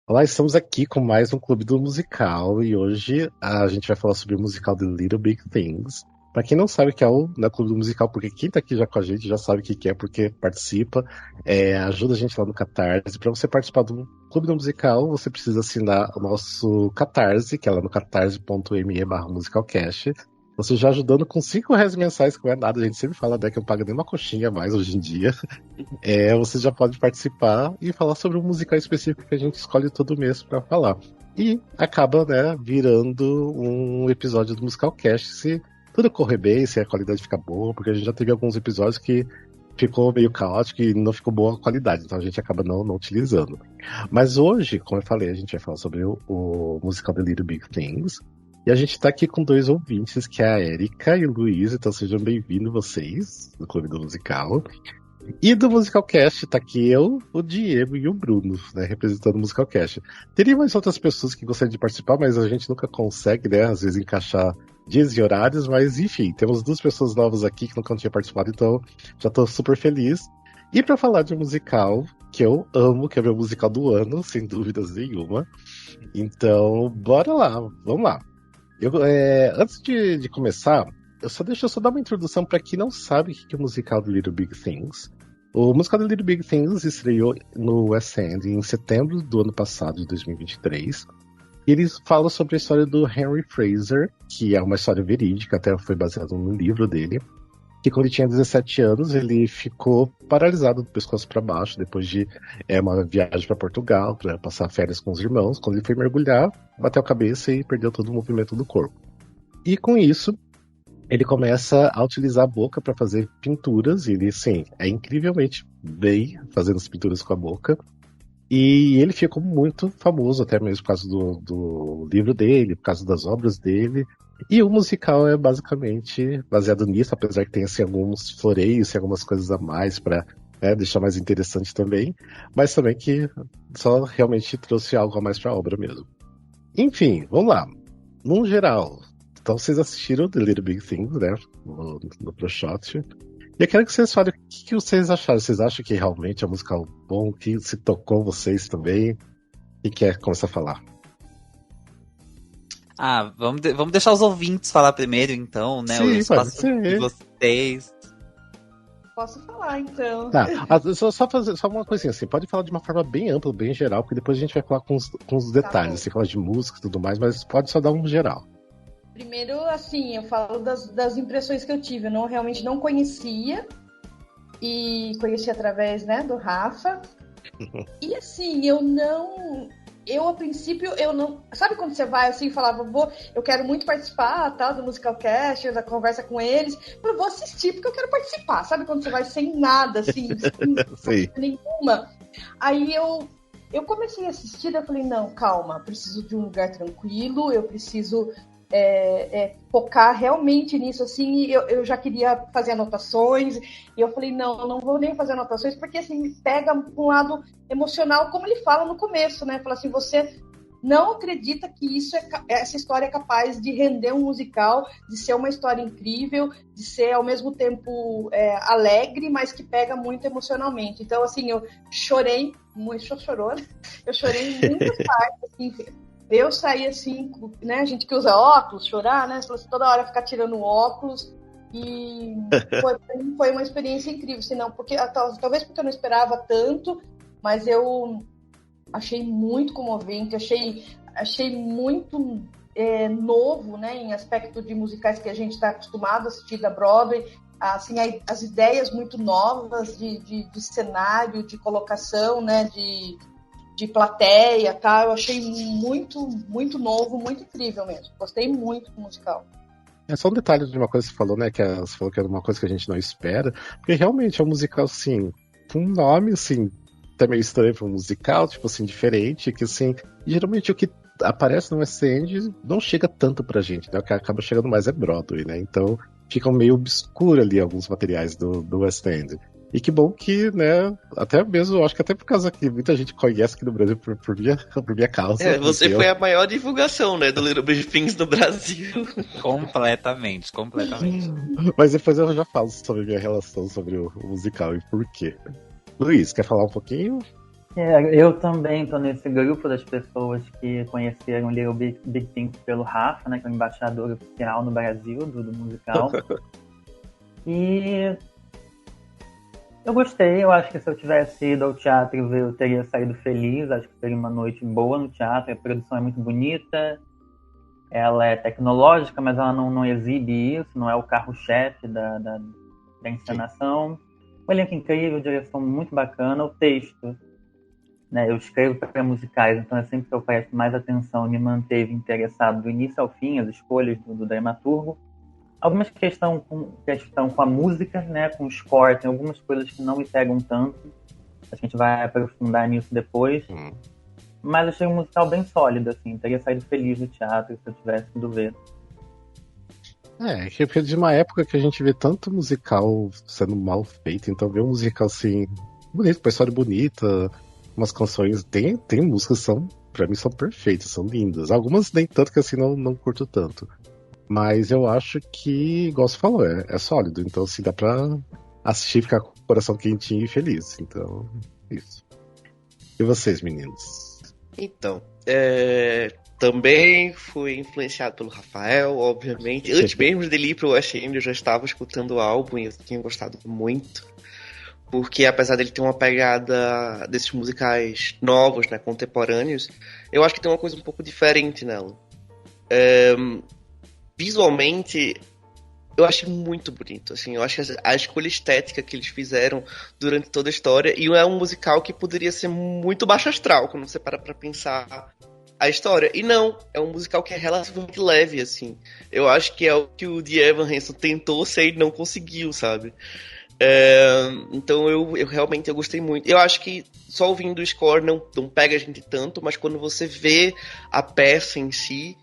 Olá, estamos aqui com mais um Clube do Musical e hoje a gente vai falar sobre o musical The Little Big Things. Pra quem não sabe o que é o Clube do Musical, porque quem tá aqui já com a gente já sabe o que é, porque participa, ajuda a gente lá no Catarse. Pra você participar do Clube do Musical, você precisa assinar o nosso Catarse, que é lá no catarse.me/musicalcast. Você já ajudando com R$ 5 mensais, que não é nada, a gente sempre fala, né, que eu não pago nem uma coxinha a mais hoje em dia. Você já pode participar e falar sobre um musical específico que a gente escolhe todo mês pra falar. E acaba, né, virando um episódio do Musicalcast se tudo correr bem, se a qualidade ficar boa, porque a gente já teve alguns episódios que ficou meio caótico e não ficou boa a qualidade, então a gente acaba não utilizando. Mas hoje, como eu falei, a gente vai falar sobre o musical The Little Big Things. E a gente tá aqui com dois ouvintes, que é a Erika e o Luiz, então sejam bem-vindos vocês, do Clube do Musical. E do Musicalcast, tá aqui eu, o Diego e o Bruno, né, representando o Musicalcast. Teria mais outras pessoas que gostariam de participar, mas a gente nunca consegue, né, às vezes encaixar dias e horários, mas enfim, temos duas pessoas novas aqui que nunca tinham participado, então já tô super feliz. E pra falar de um musical que eu amo, que é o meu musical do ano, sem dúvidas nenhuma. Então, bora lá, vamos lá. Antes de começar, deixa eu só dar uma introdução para quem não sabe o que é o musical The Little Big Things. O musical The Little Big Things estreou no West End em setembro do ano passado, de 2023. E eles falam sobre a história do Henry Fraser, que é uma história verídica, até foi baseado no livro dele. Que quando ele tinha 17 anos, ele ficou paralisado do pescoço para baixo, depois de uma viagem para Portugal, para passar férias com os irmãos. Quando ele foi mergulhar, bateu a cabeça e perdeu todo o movimento do corpo. E com isso, ele começa a utilizar a boca para fazer pinturas, e ele, sim, é incrivelmente bem fazendo as pinturas com a boca. E ele ficou muito famoso, até mesmo por causa do livro dele, por causa das obras dele. E o musical é basicamente baseado nisso, apesar que tem assim, alguns floreios e algumas coisas a mais para deixar mais interessante também, mas também que só realmente trouxe algo a mais para a obra mesmo. Enfim, vamos lá. No geral, então vocês assistiram The Little Big Things, né, no ProShot. E eu quero que vocês falem o que vocês acharam. Vocês acham que realmente é um musical bom, que se tocou vocês também? E quer começar a falar? Vamos deixar os ouvintes falar primeiro, então, né? Sim, O espaço de vocês. Posso falar, então. Tá, só fazer só uma coisinha assim. Pode falar de uma forma bem ampla, bem geral, porque depois a gente vai falar com os detalhes. Você fala de música e tudo mais, mas pode só dar um geral. Primeiro, assim, eu falo das impressões que eu tive. Eu realmente não conhecia. E conheci através, né, do Rafa. E assim, eu, a princípio, eu não... Sabe quando você vai assim e falava, eu quero muito participar, tal, do Musicalcast, da conversa com eles. Eu vou assistir porque eu quero participar. Sabe quando você vai sem nada, assim, sem nenhuma? Aí eu comecei a assistir, eu falei, não, calma, preciso de um lugar tranquilo, eu preciso focar realmente nisso, assim, e eu já queria fazer anotações, e eu falei, não vou nem fazer anotações, porque assim, me pega um lado emocional, como ele fala no começo, né, fala assim, você não acredita que essa história é capaz de render um musical, de ser uma história incrível, de ser ao mesmo tempo alegre, mas que pega muito emocionalmente. Então, assim, eu chorei muito, eu chorei em muitas partes, assim. Eu saí assim, né? A gente que usa óculos, chorar, né? Toda hora ficar tirando o óculos. E foi uma experiência incrível. Assim, não, porque, talvez porque eu não esperava tanto, mas eu achei muito comovente, achei muito novo, né? Em aspecto de musicais que a gente está acostumado a assistir da Broadway. Assim, as ideias muito novas de cenário, de colocação, né? De plateia, tá? Eu achei muito, muito novo, muito incrível mesmo. Gostei muito do musical. É só um detalhe de uma coisa que você falou, né? Que você falou que era uma coisa que a gente não espera. Porque realmente é um musical, assim, com um nome, assim, até meio estranho para um musical, tipo assim, diferente. Que, assim, geralmente o que aparece no West End não chega tanto pra gente, né? O que acaba chegando mais é Broadway, né? Então ficam meio obscuro ali alguns materiais do West End. E que bom que, né, até mesmo, acho que até por causa que muita gente conhece aqui no Brasil por minha causa. Você foi a maior divulgação, né, do Little Big Things no Brasil. Completamente. Mas depois eu já falo sobre minha relação sobre o musical e por quê. Luiz, quer falar um pouquinho? Eu também tô nesse grupo das pessoas que conheceram Little Big Things pelo Rafa, né, que é o embaixador oficial no Brasil do musical. E eu gostei, eu acho que se eu tivesse ido ao teatro eu teria saído feliz, acho que seria uma noite boa no teatro, a produção é muito bonita, ela é tecnológica, mas ela não exibe isso, não é o carro-chefe da encenação. O elenco incrível, direção muito bacana, o texto, né, eu escrevo para musicais, então é sempre que eu presto mais atenção e me manteve interessado do início ao fim, as escolhas do dramaturgo. Algumas questão com a música, né, com o score, tem algumas coisas que não me pegam tanto. A gente vai aprofundar nisso depois. Mas achei um musical bem sólido, assim. Teria saído feliz do teatro se eu tivesse ido ver. Que é de uma época que a gente vê tanto musical sendo mal feito, então ver um musical assim, bonito, com a história bonita, umas canções, tem músicas que pra mim são perfeitas, são lindas. Algumas nem tanto que assim não curto tanto. Mas eu acho que, igual você falou, é sólido. Então, assim, dá pra assistir e ficar com o coração quentinho e feliz. Então, isso. E vocês, meninos? Então, também fui influenciado pelo Rafael, obviamente. Antes mesmo dele ir pro West End, eu já estava escutando o álbum e eu tinha gostado muito. Porque, apesar dele ter uma pegada desses musicais novos, né, contemporâneos, eu acho que tem uma coisa um pouco diferente nela. Visualmente, eu achei muito bonito, assim, eu acho que a escolha estética que eles fizeram durante toda a história, e é um musical que poderia ser muito baixo astral, quando você para pra pensar a história, e não, é um musical que é relativamente leve, assim, eu acho que é o que o Dear Evan Hansen tentou ser e não conseguiu, sabe? Então eu realmente gostei muito. Eu acho que só ouvindo o score não pega a gente tanto, mas quando você vê a peça em si,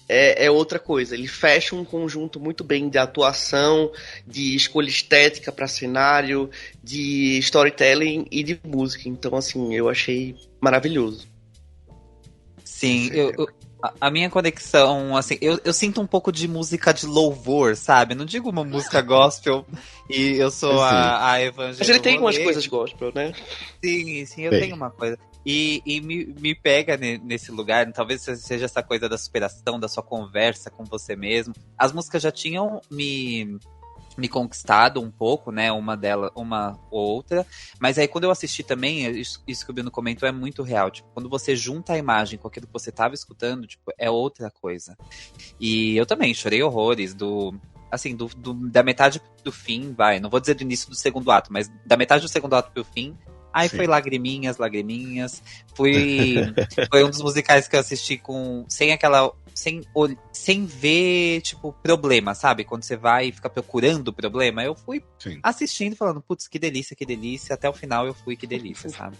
é outra coisa. Ele fecha um conjunto muito bem de atuação, de escolha estética para cenário, de storytelling e de música. Então, assim, eu achei maravilhoso. Sim, a minha conexão, assim, eu sinto um pouco de música de louvor, sabe? Não digo uma música gospel e eu sou a evangélica. Mas ele tem umas coisas gospel, né? Sim, eu tenho uma coisa. E me pega nesse lugar, talvez seja essa coisa da superação, da sua conversa com você mesmo. As músicas já tinham me conquistado um pouco, né, uma ou outra, mas aí quando eu assisti também, isso que o Bruno comentou é muito real, tipo, quando você junta a imagem com aquilo que você tava escutando, tipo, é outra coisa. E eu também chorei horrores da metade do fim, não vou dizer do início do segundo ato, mas da metade do segundo ato pro fim. Aí foi lagriminhas. Foi um dos musicais que eu assisti sem ver, tipo, problema, sabe? Quando você vai e fica procurando o problema, eu fui assistindo, falando, putz, que delícia, até o final eu fui, que delícia, sabe?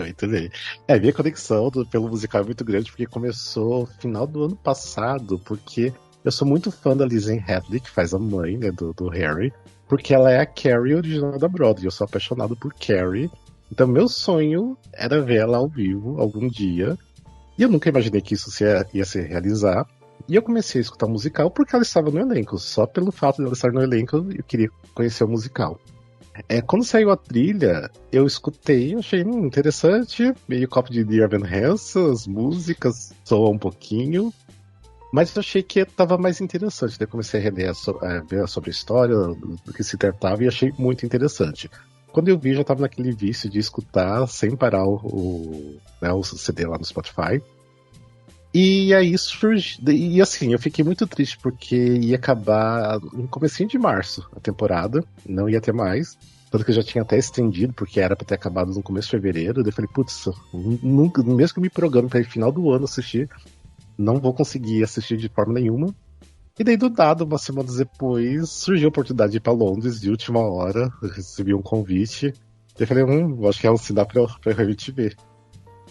Muito bem. Minha conexão pelo musical é muito grande, porque começou no final do ano passado, porque eu sou muito fã da Lizzie Hadley, que faz a mãe, né, do Harry. Porque ela é a Carrie original da Broadway. Eu sou apaixonado por Carrie. Então meu sonho era ver ela ao vivo algum dia. E eu nunca imaginei que isso ia se realizar. E eu comecei a escutar o musical porque ela estava no elenco. Só pelo fato de ela estar no elenco, eu queria conhecer o musical. Quando saiu a trilha, eu escutei, achei interessante. Meio copo de Dear Evan Hansen, as músicas soam um pouquinho. Mas eu achei que estava mais interessante. Daí comecei a reler ver sobre a história, do que se tratava, e achei muito interessante. Quando eu vi, já estava naquele vício de escutar sem parar o CD lá no Spotify. E aí surgiu. E assim, eu fiquei muito triste, porque ia acabar no comecinho de março a temporada, não ia ter mais. Tanto que eu já tinha até estendido, porque era para ter acabado no começo de fevereiro. Daí eu falei, putz, nunca, mesmo que eu me programe para ir final do ano assistir, não vou conseguir assistir de forma nenhuma. E daí, do nada, umas semanas depois, surgiu a oportunidade de ir pra Londres de última hora. Eu recebi um convite. Eu falei, acho que é um sinal pra eu realmente ver.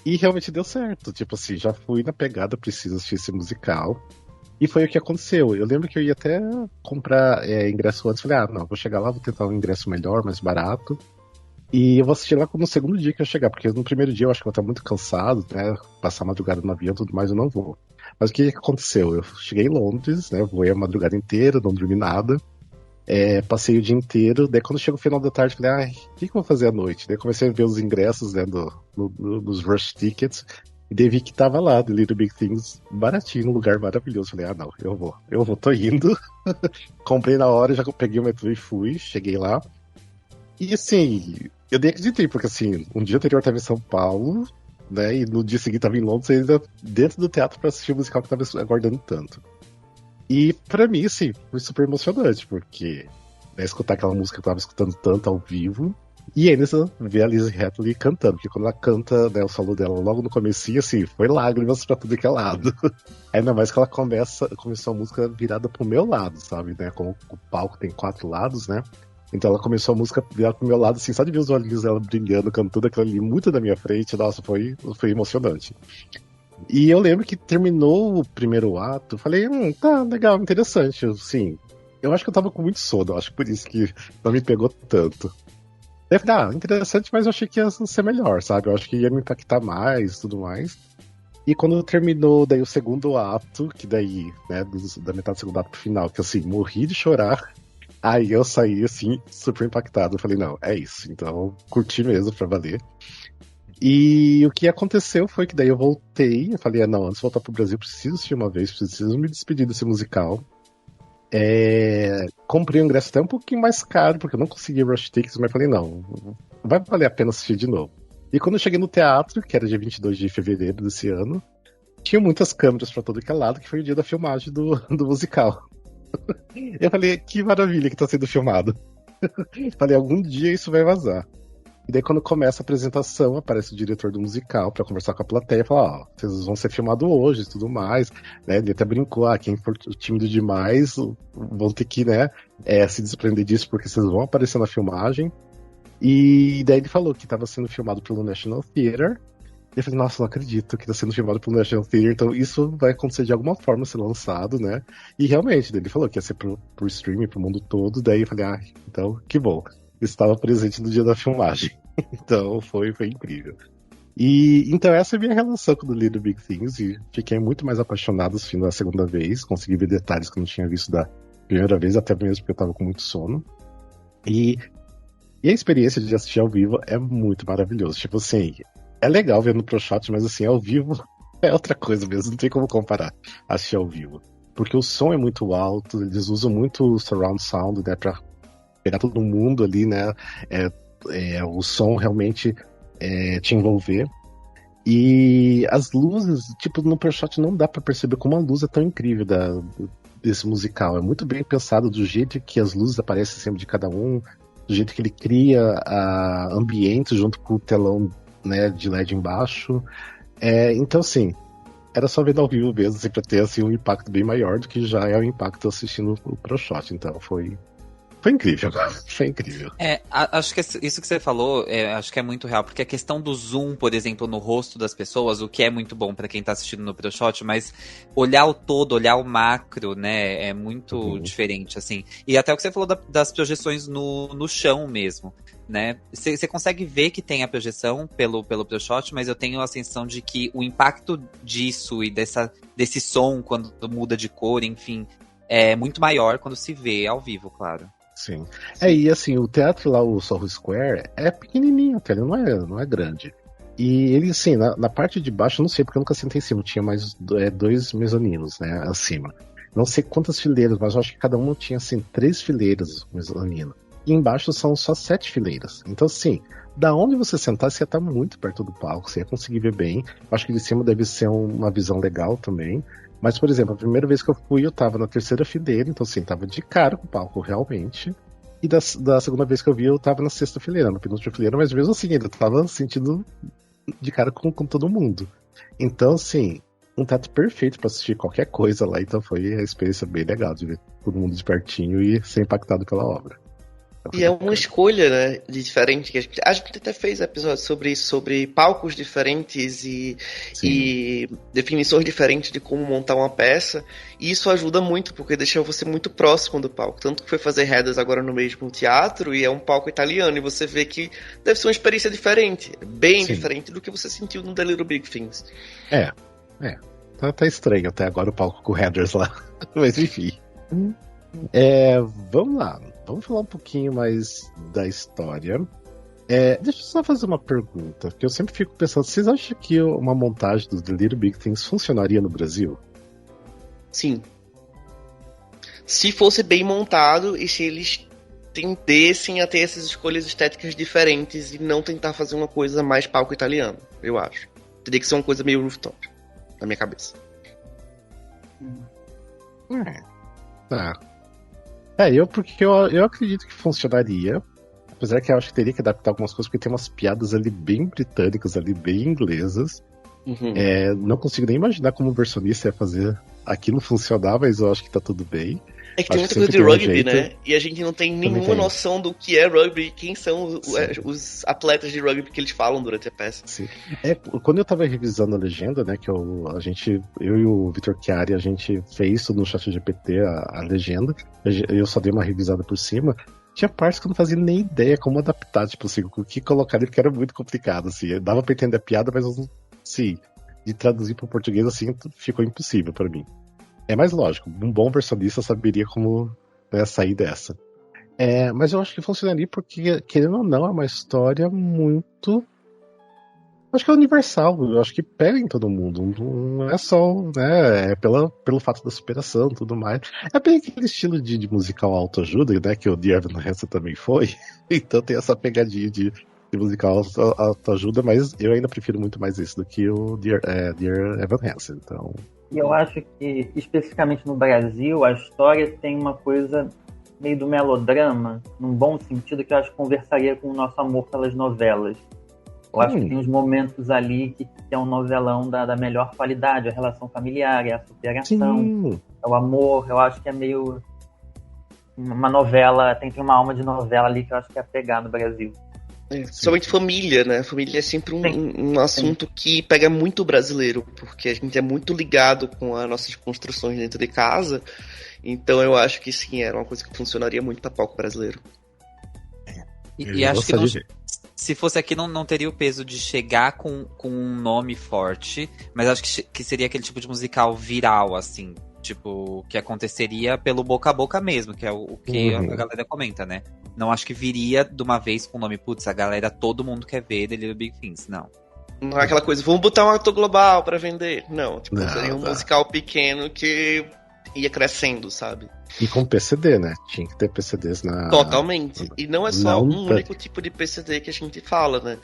E realmente deu certo. Tipo assim, já fui na pegada, preciso assistir esse musical. E foi o que aconteceu. Eu lembro que eu ia até comprar ingresso antes. Falei, não, vou chegar lá, vou tentar um ingresso melhor, mais barato. E eu vou assistir lá no segundo dia que eu chegar, porque no primeiro dia eu acho que eu vou estar muito cansado, né? Passar a madrugada no avião e tudo mais, eu não vou. Mas o que aconteceu? Eu cheguei em Londres, né? Voei a madrugada inteira, não dormi nada. Passei o dia inteiro, daí quando chega o final da tarde, falei, o que eu vou fazer à noite? Daí comecei a ver os ingressos, né, dos Rush Tickets, e daí vi que tava lá, The Little Big Things, baratinho, num lugar maravilhoso. Falei, não, eu vou, tô indo. Comprei na hora, já peguei o metrô e fui, cheguei lá. E assim, eu nem acreditei, porque assim, um dia anterior eu tava em São Paulo, né, e no dia seguinte tava em Londres, ainda dentro do teatro pra assistir o musical que eu tava aguardando tanto. E pra mim, assim, foi super emocionante, porque escutar aquela música que eu tava escutando tanto ao vivo, e ainda ver a Lizzie Hatley cantando, porque quando ela canta, né, o solo dela logo no comecinho, assim, foi lágrimas pra tudo que é lado. Ainda mais que ela começou a música virada pro meu lado, sabe, né, como o palco tem 4 lados, né, então ela começou a música virada pro meu lado, assim, só de ver os olhinhos dela brilhando, cantando aquilo ali muito na minha frente, nossa, foi emocionante. E eu lembro que terminou o primeiro ato, falei, tá legal, interessante, assim. Eu acho que eu tava com muito sono, acho que por isso que não me pegou tanto. Daí eu falei, interessante, mas eu achei que ia ser melhor, sabe? Eu acho que ia me impactar mais e tudo mais. E quando terminou daí o segundo ato, que daí, né, da metade do segundo ato pro final, que assim, morri de chorar. Aí eu saí, assim, super impactado. Eu falei, não, é isso. Então, curti mesmo pra valer. E o que aconteceu foi que daí eu voltei, eu falei, não, antes de voltar pro Brasil, preciso assistir uma vez, preciso me despedir desse musical. Comprei o ingresso até um pouquinho mais caro, porque eu não consegui rush tickets, mas falei, não, vai valer a pena assistir de novo. E quando eu cheguei no teatro, que era dia 22 de fevereiro desse ano, tinha muitas câmeras pra todo que é lado, que foi o dia da filmagem do musical. Eu falei, que maravilha que tá sendo filmado. Falei, algum dia isso vai vazar. E daí quando começa a apresentação, aparece o diretor do musical pra conversar com a plateia e falar, vocês vão ser filmados hoje e tudo mais, né? Ele até brincou, quem for tímido demais vão ter que, né, se desprender disso porque vocês vão aparecer na filmagem. E daí ele falou que estava sendo filmado pelo National Theatre. E eu falei, nossa, não acredito que está sendo filmado pelo National Theatre, então isso vai acontecer de alguma forma, ser lançado, né? E realmente, ele falou que ia ser pro streaming, pro mundo todo, daí eu falei, então, que bom. Estava presente no dia da filmagem. Então foi incrível. E então essa é a minha relação com o Little Big Things, e fiquei muito mais apaixonado assim da segunda vez, consegui ver detalhes que eu não tinha visto da primeira vez, até mesmo porque eu estava com muito sono. E a experiência de assistir ao vivo é muito maravilhosa. Tipo assim, é legal ver no ProShot, mas assim, ao vivo é outra coisa mesmo, não tem como comparar assistir ao vivo. Porque o som é muito alto, eles usam muito o surround sound, né, pra pegar todo mundo ali, né, o som realmente te envolver. E as luzes, tipo, no ProShot não dá pra perceber como a luz é tão incrível desse musical. É muito bem pensado do jeito que as luzes aparecem sempre de cada um, do jeito que ele cria ambientes junto com o telão, né, de LED embaixo. Então, assim, era só vendo ao vivo mesmo, assim, pra ter assim, um impacto bem maior do que já é o impacto assistindo o ProShot. Então, foi incrível, foi incrível. Acho que isso que você falou, acho que é muito real, porque a questão do zoom, por exemplo, no rosto das pessoas, o que é muito bom pra quem tá assistindo no ProShot, mas olhar o todo, olhar o macro, né, é muito diferente, assim. E até o que você falou das projeções no chão mesmo, né. Você consegue ver que tem a projeção pelo ProShot, mas eu tenho a sensação de que o impacto disso e desse som, quando muda de cor, enfim, é muito maior quando se vê ao vivo, claro. Sim. E assim, o teatro lá, o Soho Square, é pequenininho, até, ele não é grande. E ele, assim, na parte de baixo, eu não sei, porque eu nunca sentei em cima, tinha mais 2 mezaninos, né, acima. Não sei quantas fileiras, mas eu acho que cada um tinha, assim, 3 fileiras mezanino. E embaixo são só 7 fileiras. Então, assim, da onde você sentar, você ia estar muito perto do palco, você ia conseguir ver bem. Eu acho que de cima deve ser uma visão legal também. Mas, por exemplo, a primeira vez que eu fui, eu tava na 3ª fileira, então assim, tava de cara com o palco, realmente. E da segunda vez que eu vi, eu tava na 6ª fileira, na penúltima fileira, mas mesmo assim, ainda tava sentindo de cara com todo mundo. Então, assim, um teatro perfeito pra assistir qualquer coisa lá, então foi a experiência bem legal de ver todo mundo de pertinho e ser impactado pela obra. E é uma escolha, né, de diferente. A gente até fez episódios sobre isso, sobre palcos diferentes e definições diferentes de como montar uma peça. E isso ajuda muito, porque deixa você muito próximo do palco. Tanto que foi fazer Hadas agora no mesmo teatro, e é um palco italiano, e você vê que deve ser uma experiência diferente, bem diferente do que você sentiu no The Little Big Things. Tá estranho até agora o palco com Headers lá. Mas enfim. Vamos lá. Vamos falar um pouquinho mais da história. Deixa eu só fazer uma pergunta, porque eu sempre fico pensando, vocês acham que uma montagem do The Little Big Things funcionaria no Brasil? Sim. Se fosse bem montado e se eles tendessem a ter essas escolhas estéticas diferentes e não tentar fazer uma coisa mais palco italiano, eu acho. Teria que ser uma coisa meio rooftop, na minha cabeça. Tá. Porque eu acredito que funcionaria. Apesar que eu acho que teria que adaptar algumas coisas, porque tem umas piadas ali bem britânicas, ali bem inglesas. Uhum. Não consigo nem imaginar como o versionista ia fazer aquilo funcionar, mas eu acho que tá tudo bem. É que tem muita coisa de rugby, né? E a gente não tem nenhuma noção do que é rugby e quem são os atletas de rugby que eles falam durante a peça. Sim. Quando eu tava revisando a legenda, né, que eu e o Vitor Chiari, a gente fez isso no ChatGPT, a legenda, eu só dei uma revisada por cima. Tinha partes que eu não fazia nem ideia como adaptar, tipo assim, o que colocar ali, porque era muito complicado, assim. Dava pra entender a piada, mas, sim, de traduzir pro português, assim, ficou impossível pra mim. É mais lógico, um bom versionista saberia como, né, sair dessa. Mas eu acho que funcionaria porque, querendo ou não, é uma história muito... Acho que é universal, eu acho que pega em todo mundo. Não é só, né, pelo fato da superação e tudo mais. É bem aquele estilo de musical autoajuda, né, que o Dear Evan Hansen também foi. Então tem essa pegadinha de musical autoajuda, mas eu ainda prefiro muito mais esse do que o Dear Evan Hansen. Então... E eu acho que, especificamente no Brasil, a história tem uma coisa meio do melodrama, num bom sentido, que eu acho que conversaria com o nosso amor pelas novelas. Eu acho que tem uns momentos ali que é um novelão da melhor qualidade, a relação familiar, a superação, o amor. Eu acho que é meio uma novela, tem uma alma de novela ali que eu acho que é pegar no Brasil. Somente família, né? Família é sempre um assunto que pega muito o brasileiro, porque a gente é muito ligado com as nossas construções dentro de casa. Então eu acho que sim, era uma coisa que funcionaria muito para palco brasileiro. E acho que se fosse aqui não teria o peso de chegar com um nome forte, mas acho que seria aquele tipo de musical viral, assim, tipo, que aconteceria pelo boca a boca mesmo, que é o que a galera comenta, né? Não acho que viria de uma vez com o nome, putz, a galera, todo mundo quer ver The Little Big Things, não. Não é aquela coisa, vamos botar um ator global pra vender. Não, tipo, seria um musical pequeno que ia crescendo, sabe? E com PCD, né? Tinha que ter PCDs na... Totalmente. E não é só um único tipo de PCD que a gente fala, né?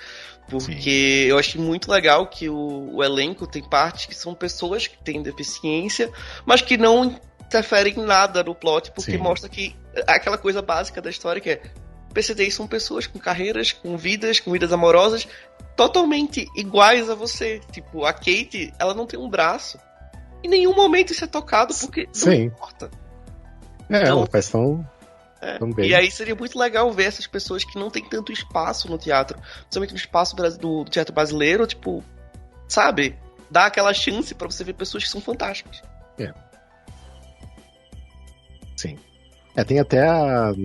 Porque eu achei muito legal que o elenco tem partes que são pessoas que têm deficiência, mas que não interferem em nada no plot, porque mostra que aquela coisa básica da história que é PCDs são pessoas com carreiras, com vidas amorosas totalmente iguais a você. Tipo, a Kate, ela não tem um braço. Em nenhum momento isso é tocado porque não importa. Ela faz tão bem. E aí seria muito legal ver essas pessoas que não tem tanto espaço no teatro, principalmente no espaço do teatro brasileiro, tipo, sabe? Dar aquela chance pra você ver pessoas que são fantásticas. Sim. Tem até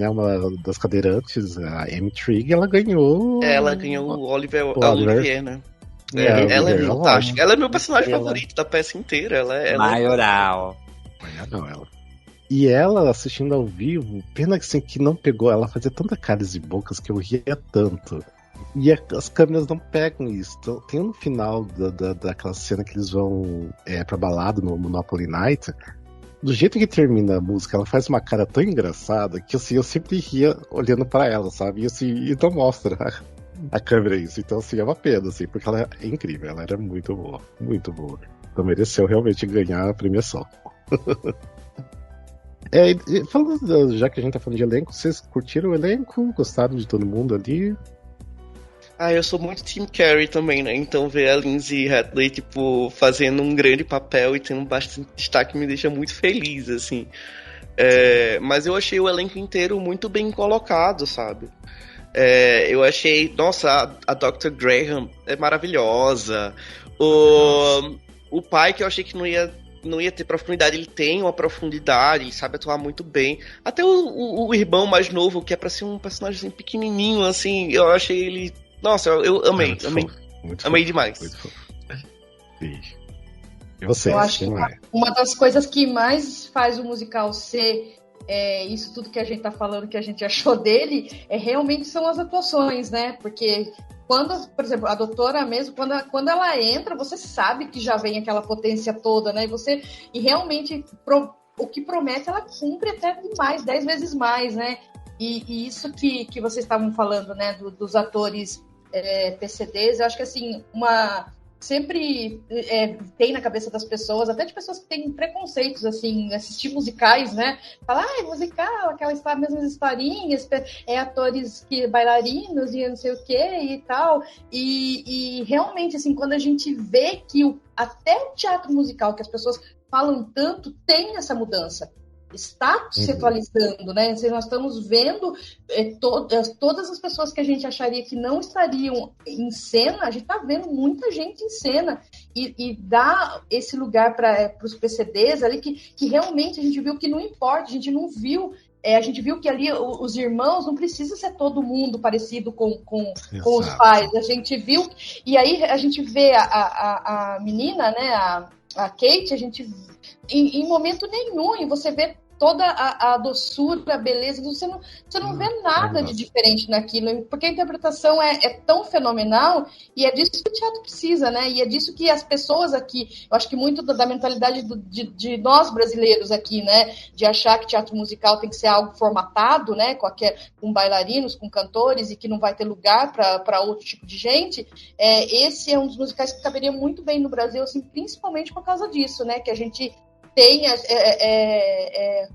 uma das cadeirantes, a Amy Trigg, ela ganhou... Ela ganhou o Olivier, né? Ela é fantástica. Ela é meu personagem favorito da peça inteira. Maioral. Ela. E ela, assistindo ao vivo, pena que, assim, que não pegou, ela fazia tanta caras e bocas que eu ria tanto. E as câmeras não pegam isso. Então, tem no final daquela cena que eles vão pra balada no Monopoly Night. Do jeito que termina a música, ela faz uma cara tão engraçada que, assim, eu sempre ria olhando pra ela, sabe? E, assim, e não mostra a câmera isso. Então, assim, é uma pena, assim, porque ela é incrível. Ela era muito boa, muito boa. Então mereceu realmente ganhar a premiação. Falando, já que a gente tá falando de elenco, vocês curtiram o elenco? Gostaram de todo mundo ali? Eu sou muito Tim Carrey também, né? Então ver a Lindsay Hadley, tipo, fazendo um grande papel e tendo bastante destaque me deixa muito feliz, assim. Mas eu achei o elenco inteiro muito bem colocado, sabe? Eu achei... Nossa, a Dr. Graham é maravilhosa. O pai, que eu achei que não ia ter profundidade, ele tem uma profundidade, ele sabe atuar muito bem. Até o irmão mais novo, que é pra ser um personagem assim, pequenininho, assim, eu achei ele... Nossa, eu amei, amei demais. Muito fofo. Sim. E você? Eu acho que uma das coisas que mais faz o musical ser isso tudo que a gente tá falando, que a gente achou dele, realmente são as atuações, né? Porque quando, por exemplo, a doutora mesmo, quando ela entra, você sabe que já vem aquela potência toda, né? E realmente o que promete, ela cumpre até mais, 10 vezes mais, né? E isso que vocês estavam falando, né? Dos atores PCDs, eu acho que assim, sempre tem na cabeça das pessoas, até de pessoas que têm preconceitos, assim, assistir musicais, né? Falar, musical, aquelas mesmas historinhas, atores bailarinos e não sei o que e tal. E realmente, assim, quando a gente vê que até o teatro musical, que as pessoas falam tanto, tem essa mudança. Está se atualizando, né? Nós estamos vendo todas as pessoas que a gente acharia que não estariam em cena, a gente está vendo muita gente em cena e dá esse lugar para os PCDs ali que realmente a gente viu que não importa, a gente não viu. A gente viu que ali os irmãos não precisa ser todo mundo parecido com os pais. A gente viu, e aí a gente vê a menina, né? A Kate, a gente em momento nenhum, e você vê toda a doçura, a beleza, você não vê nada de diferente naquilo, porque a interpretação é tão fenomenal, e é disso que o teatro precisa, né? E é disso que as pessoas aqui, eu acho que muito da mentalidade de nós brasileiros aqui, né? De achar que teatro musical tem que ser algo formatado, né? Com bailarinos, com cantores, e que não vai ter lugar para outro tipo de gente. Esse é um dos musicais que caberia muito bem no Brasil, assim, principalmente por causa disso, né? Que a gente tem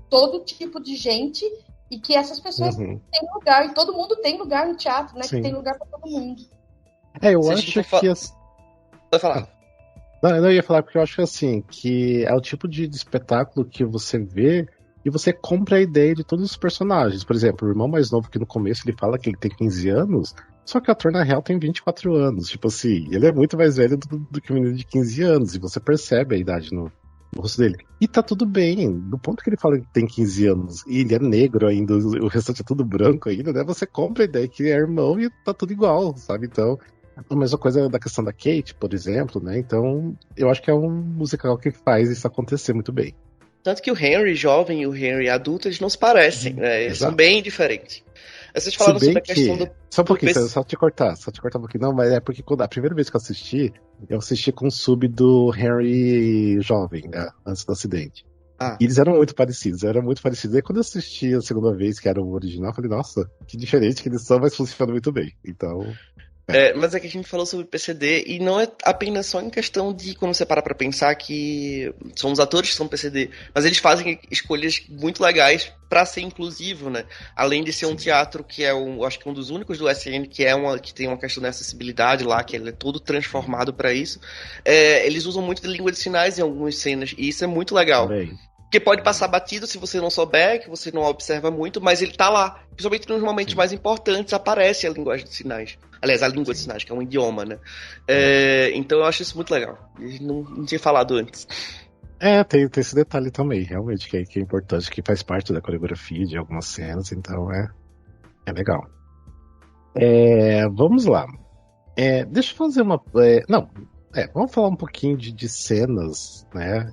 todo tipo de gente e que essas pessoas têm lugar, e todo mundo tem lugar no teatro, né? Sim. Que tem lugar para todo mundo. Eu acho que... Pode falar. Não, eu ia falar porque eu acho assim, que é o tipo de espetáculo que você vê e você compra a ideia de todos os personagens. Por exemplo, o irmão mais novo, que no começo ele fala que ele tem 15 anos, só que o ator na real tem 24 anos. Tipo assim, ele é muito mais velho do que o menino de 15 anos, e você percebe a idade no rosto dele. E tá tudo bem. Do ponto que ele fala que tem 15 anos e ele é negro ainda, o restante é tudo branco ainda, né? Você compra a ideia que é irmão e tá tudo igual, sabe? Então, a mesma coisa da questão da Kate, por exemplo, né? Então, eu acho que é um musical que faz isso acontecer muito bem. Tanto que o Henry jovem e o Henry adulto, eles não se parecem, né? Eles são bem diferentes. Vocês falaram sobre a questão do... Só um pouquinho, só te cortar um pouquinho. Não, mas é porque a primeira vez que eu assisti com o sub do Henry jovem, né, antes do acidente. E eles eram muito parecidos. Aí quando eu assisti a segunda vez, que era o original, eu falei, nossa, que diferente que eles são, mas funcionam muito bem. Então... mas é que a gente falou sobre PCD, e não é apenas só em questão de quando você para pra pensar que são os atores que são PCD, mas eles fazem escolhas muito legais pra ser inclusivo, né? Além de ser um teatro que acho que um dos únicos do SN que tem uma questão de acessibilidade lá, que ele é todo transformado pra isso, eles usam muito de língua de sinais em algumas cenas, e isso é muito legal. Porque pode passar batido se você não souber, que você não observa muito, mas ele tá lá. Principalmente nos momentos mais importantes aparece a linguagem de sinais. Aliás, a língua de sinais, que é um idioma, né? Então eu acho isso muito legal. Não tinha falado antes. Tem esse detalhe também, realmente, que é importante, que faz parte da coreografia de algumas cenas, então é legal. Vamos lá. Deixa eu fazer uma... vamos falar um pouquinho de cenas, né?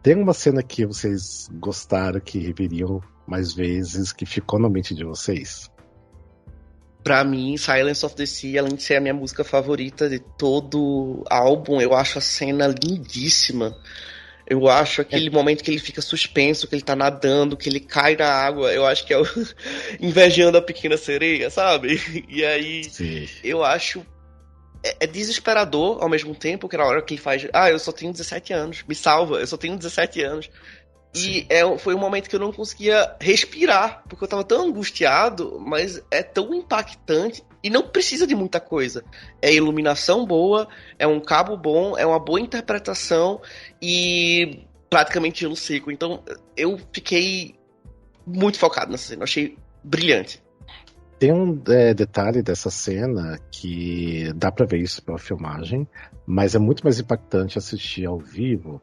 Tem uma cena que vocês gostaram, que reveriam mais vezes, que ficou na mente de vocês? Pra mim, Silence of the Sea, além de ser a minha música favorita de todo o álbum, eu acho a cena lindíssima. Eu acho aquele momento que ele fica suspenso, que ele tá nadando, que ele cai na água. Eu acho que é o invejando a pequena sereia, sabe? E aí, sim, eu acho... É desesperador ao mesmo tempo, que na hora que ele faz... eu só tenho 17 anos, me salva, eu só tenho 17 anos. E foi um momento que eu não conseguia respirar, porque eu tava tão angustiado, mas é tão impactante, e não precisa de muita coisa. É iluminação boa, é um cabo bom, é uma boa interpretação, e praticamente gelo seco. Então eu fiquei muito focado nessa cena, eu achei brilhante. Tem um detalhe dessa cena que dá pra ver isso pela filmagem, mas é muito mais impactante assistir ao vivo.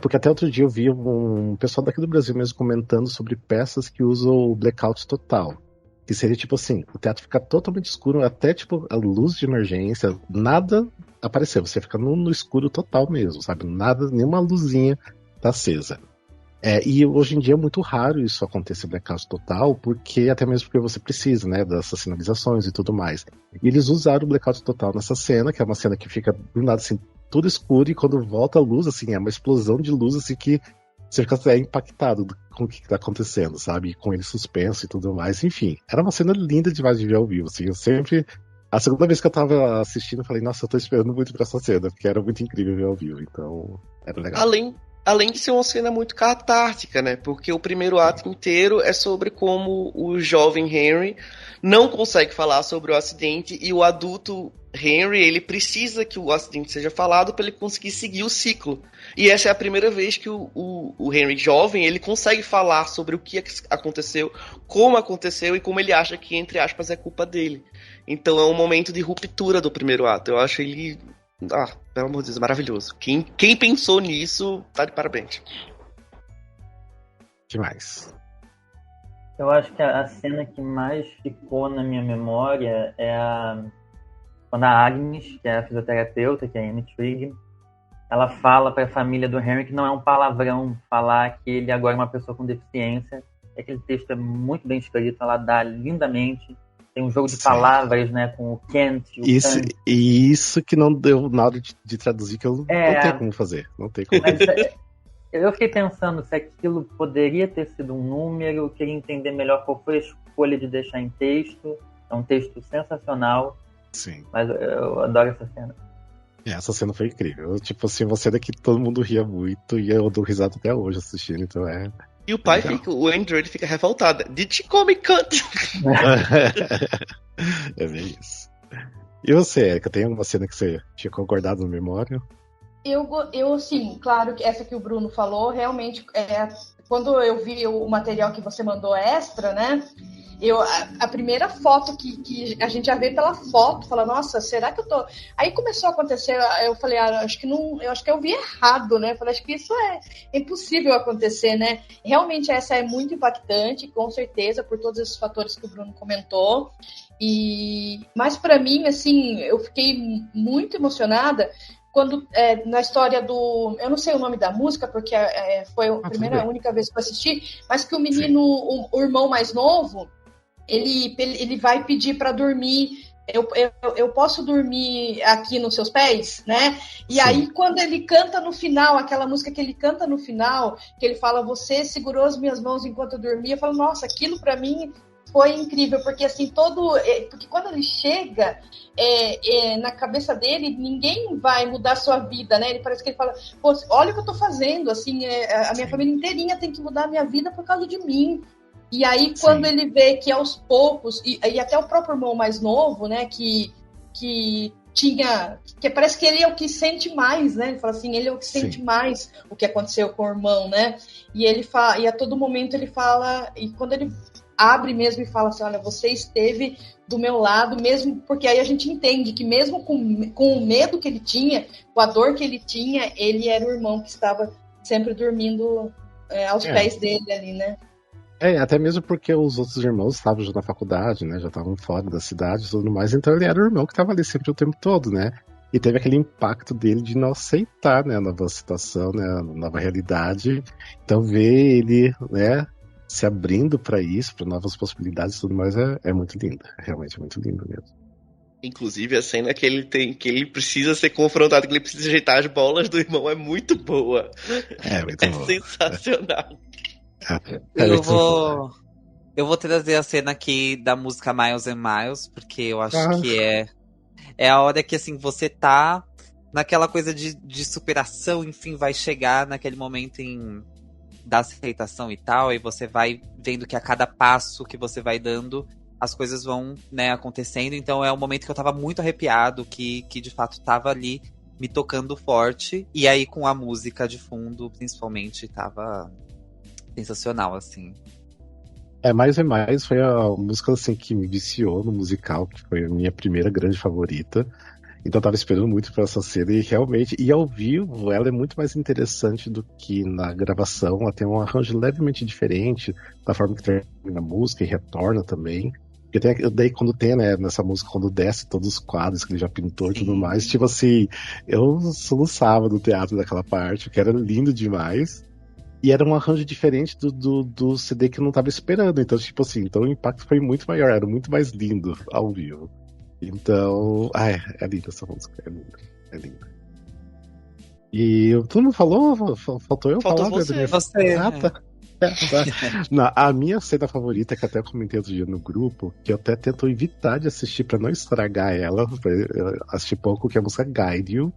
Porque até outro dia eu vi um pessoal daqui do Brasil mesmo comentando sobre peças que usam o blackout total. Que seria tipo assim, o teatro fica totalmente escuro, até tipo a luz de emergência, nada apareceu, você fica no escuro total mesmo, sabe? Nada, nenhuma luzinha tá acesa. E hoje em dia é muito raro isso acontecer blackout total, porque até mesmo porque você precisa, né, dessas sinalizações e tudo mais. E eles usaram o blackout total nessa cena, que é uma cena que fica do nada assim, tudo escuro, e quando volta a luz, assim, é uma explosão de luz, assim, que você fica até impactado com o que tá acontecendo, sabe? Com ele suspenso e tudo mais. Enfim, era uma cena linda demais de ver ao vivo, assim. Eu sempre... A segunda vez que eu tava assistindo, eu falei, nossa, eu tô esperando muito pra essa cena, porque era muito incrível ver ao vivo, então era legal. Além de ser uma cena muito catártica, né? Porque o primeiro ato inteiro é sobre como o jovem Henry não consegue falar sobre o acidente e o adulto Henry, ele precisa que o acidente seja falado para ele conseguir seguir o ciclo. E essa é a primeira vez que o Henry jovem, ele consegue falar sobre o que aconteceu, como aconteceu e como ele acha que, entre aspas, é culpa dele. Então é um momento de ruptura do primeiro ato. Eu acho ele... pelo amor de Deus, maravilhoso. Quem pensou nisso, tá de parabéns. Demais. Eu acho que a cena que mais ficou na minha memória é quando a Agnes, que é a fisioterapeuta, que é a Anne Trigg, ela fala para a família do Henry que não é um palavrão falar que ele agora é uma pessoa com deficiência. Aquele texto é muito bem escrito, ela dá lindamente. Tem um jogo de palavras, né, com o Kent e o Kant. Isso que não deu nada de traduzir, que eu não tenho como fazer. Não tem como. Mas, eu fiquei pensando se aquilo poderia ter sido um número, eu queria entender melhor qual foi a escolha de deixar em texto. É um texto sensacional. Sim. Mas eu adoro essa cena. Essa cena foi incrível. Tipo assim, uma cena que todo mundo ria muito e eu dou risada até hoje assistindo, então é... E o pai o Andrew fica revoltado. Did she call me cunt? É bem isso. E você, Erika, tem alguma cena que você ficou guardada na memória? Eu sim, claro que essa que o Bruno falou, realmente, quando eu vi o material que você mandou extra, né? A primeira foto que a gente já vê pela foto, fala, nossa, será que eu tô... Aí começou a acontecer, eu falei, acho que eu vi errado, né? Eu falei, acho que isso é impossível acontecer, né? Realmente essa é muito impactante, com certeza, por todos esses fatores que o Bruno comentou. Mas para mim, assim, eu fiquei muito emocionada quando, na história do... Eu não sei o nome da música, porque foi a única vez que eu assisti, mas que o menino, o irmão mais novo, ele vai pedir para dormir. Eu posso dormir aqui nos seus pés, né? E Sim. Aí, quando ele canta no final, aquela música que ele canta no final, que ele fala, você segurou as minhas mãos enquanto eu dormia, eu falo, nossa, aquilo para mim foi incrível, porque assim, porque quando ele chega na cabeça dele, ninguém vai mudar a sua vida, né? Ele parece que ele fala, pô, olha o que eu tô fazendo, assim, a minha família inteirinha tem que mudar a minha vida por causa de mim. E aí, quando Sim. ele vê que aos poucos, e até o próprio irmão mais novo, né, que parece que ele é o que sente mais, né? Ele fala assim, ele é o que sente Sim. mais o que aconteceu com o irmão, né? E ele fala, e a todo momento ele fala, e quando ele abre mesmo e fala assim, olha, você esteve do meu lado, mesmo, porque aí a gente entende que mesmo com o medo que ele tinha, com a dor que ele tinha, ele era o irmão que estava sempre dormindo aos pés dele ali, né? Até mesmo porque os outros irmãos estavam já na faculdade, né? Já estavam fora da cidade e tudo mais, então ele era o irmão que estava ali sempre o tempo todo, né? E teve aquele impacto dele de não aceitar, né, a nova situação, né, a nova realidade. Então ver ele, né, se abrindo para isso, para novas possibilidades e tudo mais, é muito lindo. É realmente muito lindo mesmo. Inclusive a cena que ele precisa ser confrontado, que ele precisa ajeitar as bolas do irmão é muito boa. Muito boa. Sensacional. Eu vou trazer a cena aqui da música Miles and Miles, porque eu acho que é a hora que assim, você tá naquela coisa de superação, enfim, vai chegar naquele momento da aceitação e tal, e você vai vendo que a cada passo que você vai dando, as coisas vão, né, acontecendo. Então é um momento que eu tava muito arrepiado, que de fato tava ali me tocando forte, e aí com a música de fundo, principalmente, tava sensacional, assim. Mais é Mais foi a música assim, que me viciou no musical, que foi a minha primeira grande favorita. Então eu tava esperando muito pra essa cena e realmente, e ao vivo ela é muito mais interessante do que na gravação. Ela tem um arranjo levemente diferente da forma que termina a música e retorna também. Porque daí quando tem, né, nessa música, quando desce todos os quadros que ele já pintou e tudo mais, tipo assim, eu soluçava no teatro daquela parte, que era lindo demais. E era um arranjo diferente do CD que eu não tava esperando. Então, tipo assim, então o impacto foi muito maior, era muito mais lindo ao vivo. Então. É linda essa música, é linda. É linda. E todo mundo falou? Faltou eu Faltou falar? você. Tá. Não, a minha cena favorita, que até eu comentei outro dia no grupo, que eu até tento evitar de assistir pra não estragar ela, eu assisti pouco, que é a música Guide You,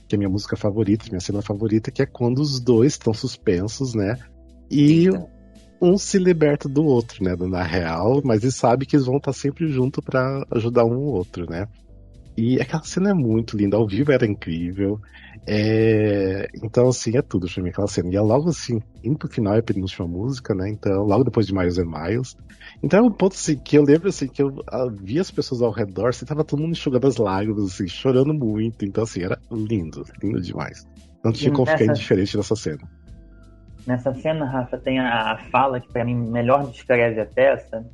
que é a minha música favorita, minha cena favorita, que é quando os dois estão suspensos, né? E um se liberta do outro, né? Na real, mas eles sabem que eles vão estar sempre junto pra ajudar um ou outro, né? E aquela cena é muito linda, ao vivo era incrível. Então, assim, é tudo pra mim aquela cena. E é logo assim, indo pro final é a penúltima música, né? Então, logo depois de Miles and Miles. Então é um ponto assim, que eu lembro assim, que eu vi as pessoas ao redor, assim, tava todo mundo enxugando as lágrimas, assim, chorando muito. Então, assim, era lindo, lindo demais. Não tinha como ficar indiferente nessa cena. Nessa cena, Rafa, tem a fala que pra mim melhor descreve a peça.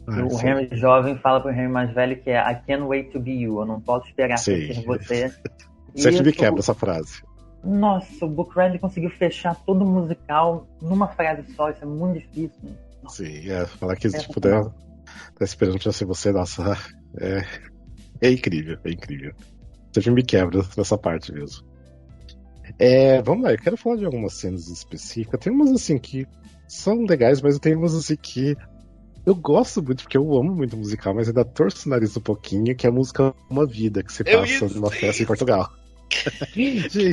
O Henry jovem fala pro Henry mais velho que é I can't wait to be you, eu não posso esperar pra ser você. Sempre me quebra essa frase. Nossa, o Book Riley conseguiu fechar todo o musical numa frase só, isso é muito difícil. Sim, falar que se puder, tá esperando pra ser você, nossa, é incrível, é incrível. Sempre me quebra nessa parte mesmo. Vamos lá, eu quero falar de algumas cenas específicas. Tem umas assim que são legais, mas tem umas assim que eu gosto muito, porque eu amo muito musical, mas ainda torço o nariz um pouquinho, que é a música Uma Vida, que você passa numa festa em Portugal. Gente,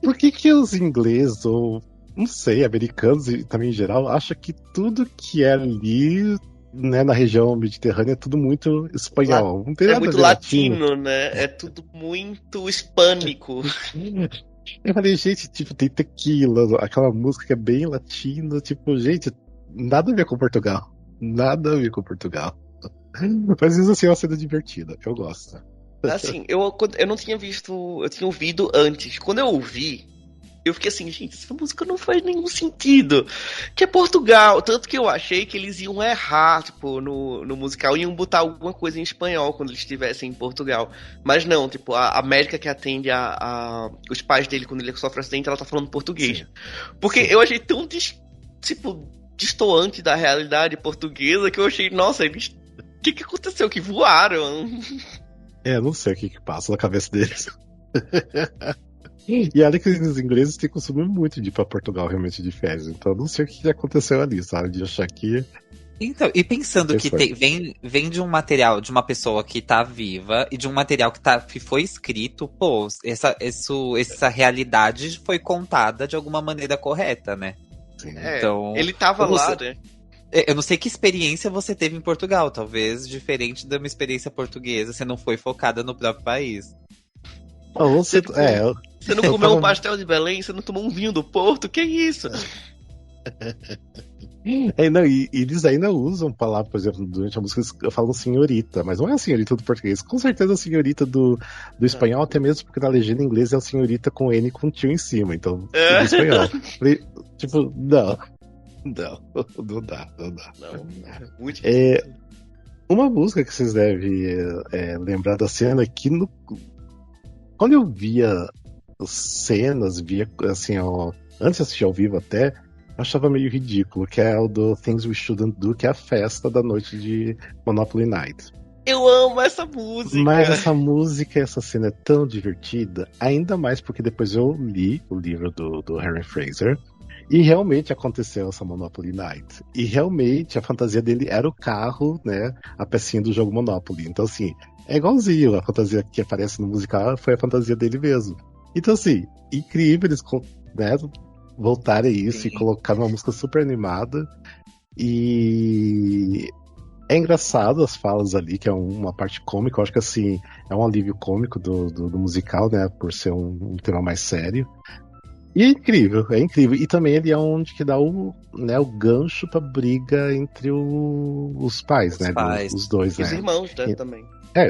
por que os ingleses, ou não sei, americanos e também em geral, acham que tudo que é ali, né, na região mediterrânea é tudo muito espanhol? Não tem nada muito latino, né? É tudo muito hispânico. Eu falei, gente, tipo, tem tequila, aquela música que é bem latina, tipo, gente, nada a ver com Portugal. Nada a ver com Portugal. Mas isso assim é uma cena divertida, eu gosto. Assim, eu não tinha visto, eu tinha ouvido antes. Quando eu ouvi, eu fiquei assim, gente, essa música não faz nenhum sentido. Que é Portugal. Tanto que eu achei que eles iam errar, tipo, no musical, iam botar alguma coisa em espanhol quando eles estivessem em Portugal. Mas não, tipo, a médica que atende os pais dele quando ele sofre acidente, ela tá falando português. Sim. Porque eu achei tão, destoante da realidade portuguesa que eu achei, nossa, eles. O que aconteceu? Que voaram? Não sei o que passa na cabeça deles. E olha que os ingleses têm costume muito de ir pra Portugal realmente de férias. Então eu não sei o que aconteceu ali, sabe? De achar que. Então, e pensando que vem de um material de uma pessoa que tá viva e de um material que foi escrito, pô, essa realidade foi contada de alguma maneira correta, né? Sim. Então, ele tava lá, né? Eu não sei que experiência você teve em Portugal, talvez diferente da minha experiência portuguesa, você não foi focada no próprio país. Você não comeu um pastel de Belém, você não tomou um vinho do Porto, que é isso? E eles ainda usam palavras, por exemplo, durante a música eu falo senhorita, mas não é a senhorita do português, com certeza a senhorita do espanhol, até mesmo porque na legenda em inglês é a senhorita com N com tio em cima, então do espanhol. Tipo, não dá. Não, muito uma música que vocês devem lembrar da cena é que quando eu via cenas, via assim, antes de assistir ao vivo até, eu achava meio ridículo, que é o do Things We Shouldn't Do, que é a festa da noite de Monopoly Night. Eu amo essa música! Mas essa música, essa cena é tão divertida, ainda mais porque depois eu li o livro do Harry Fraser, e realmente aconteceu essa Monopoly Night. E realmente a fantasia dele era o carro, né? A pecinha do jogo Monopoly. Então, assim, é igualzinho. A fantasia que aparece no musical foi a fantasia dele mesmo. Então, assim, incrível eles, né, voltarem a isso e colocar uma música super animada. E é engraçado as falas ali, que é uma parte cômica. Eu acho que, assim, é um alívio cômico do musical, né? Por ser um tema mais sério. E é incrível. E também ele é onde que dá o gancho pra briga entre os pais, né? Os dois, né? Os irmãos, né, também.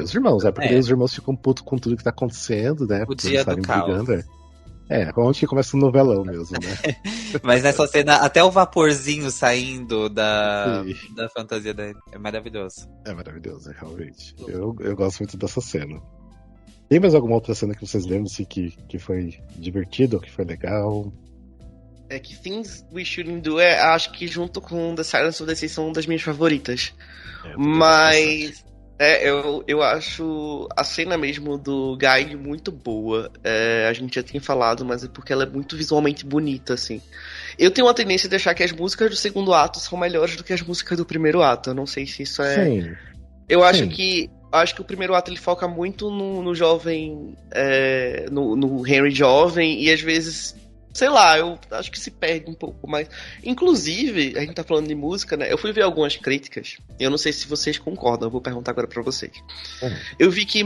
Os irmãos, porque os irmãos ficam putos com tudo que tá acontecendo, né? O dia do caos. Onde que começa o novelão mesmo, né? Mas nessa cena, até o vaporzinho saindo da fantasia dele. É maravilhoso. É maravilhoso, realmente. Eu gosto muito dessa cena. Tem mais alguma outra cena que vocês lembram assim, que foi divertido, que foi legal? É que Things We Shouldn't Do acho que junto com The Silence of the Sea são uma das minhas favoritas. Mas eu acho a cena mesmo do Guy muito boa. A gente já tinha falado, mas é porque ela é muito visualmente bonita, assim. Eu tenho uma tendência de achar que as músicas do segundo ato são melhores do que as músicas do primeiro ato. Eu não sei se isso é... Sim. Eu acho que o primeiro ato ele foca muito no jovem, no Henry jovem, e às vezes, sei lá, eu acho que se perde um pouco mais. Inclusive, a gente tá falando de música, né? Eu fui ver algumas críticas, e eu não sei se vocês concordam, eu vou perguntar agora pra vocês. Eu vi que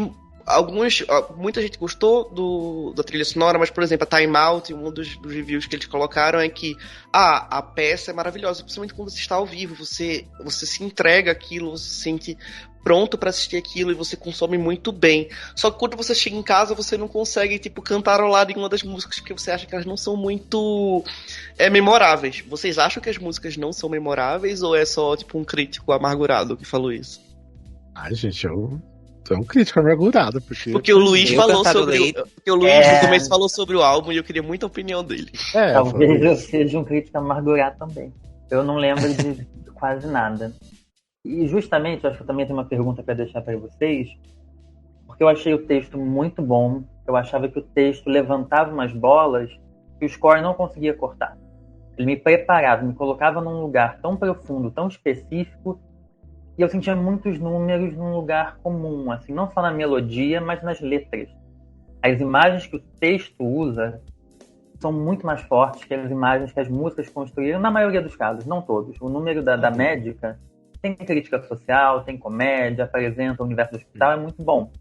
muita gente gostou da trilha sonora, mas, por exemplo, a Time Out, um dos reviews que eles colocaram é que a peça é maravilhosa, principalmente quando você está ao vivo, você se entrega àquilo, você se sente pronto pra assistir aquilo e você consome muito bem. Só que quando você chega em casa, você não consegue, tipo, cantarolar em uma das músicas porque você acha que elas não são muito memoráveis. Vocês acham que as músicas não são memoráveis ou é só, tipo, um crítico amargurado que falou isso? Ai, gente, eu sou um crítico amargurado, porque o Luiz falou sobre porque o Luiz no começo falou sobre o álbum e eu queria muita opinião dele. Talvez eu seja um crítico amargurado também. Eu não lembro de quase nada. E justamente, eu acho que eu também tenho uma pergunta para deixar para vocês, porque eu achei o texto muito bom, eu achava que o texto levantava umas bolas que o score não conseguia cortar. Ele me preparava, me colocava num lugar tão profundo, tão específico, e eu sentia muitos números num lugar comum, assim, não só na melodia, mas nas letras. As imagens que o texto usa são muito mais fortes que as imagens que as músicas construíram, na maioria dos casos, não todos. O número da médica tem crítica social, tem comédia, apresenta o universo do hospital, é muito bom.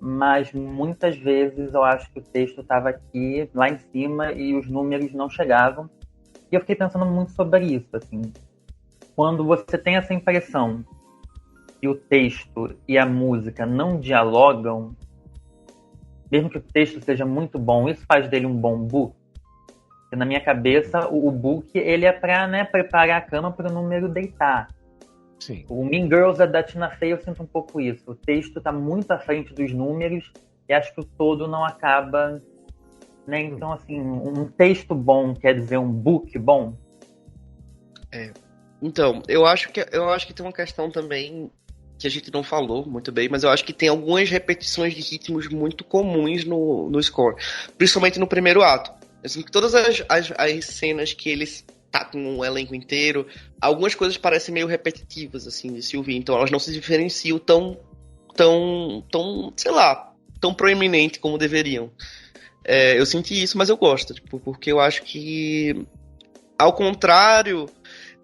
Mas muitas vezes eu acho que o texto estava aqui, lá em cima, e os números não chegavam. E eu fiquei pensando muito sobre isso, assim. Quando você tem essa impressão que o texto e a música não dialogam, mesmo que o texto seja muito bom, isso faz dele um bom book. Porque na minha cabeça, o book ele é para, né, preparar a cama para o número deitar. Sim. O Mean Girls da Tina Fey eu sinto um pouco isso. O texto está muito à frente dos números e acho que o todo não acaba, né? Então, assim, um texto bom quer dizer um book bom? Então, eu acho que tem uma questão também que a gente não falou muito bem, mas eu acho que tem algumas repetições de ritmos muito comuns no score, principalmente no primeiro ato. Assim, que todas as cenas que eles tá com um elenco inteiro, algumas coisas parecem meio repetitivas, assim, de se ouvir, então elas não se diferenciam tão sei lá, tão proeminente como deveriam. Eu senti isso, mas eu gosto, tipo, porque eu acho que, ao contrário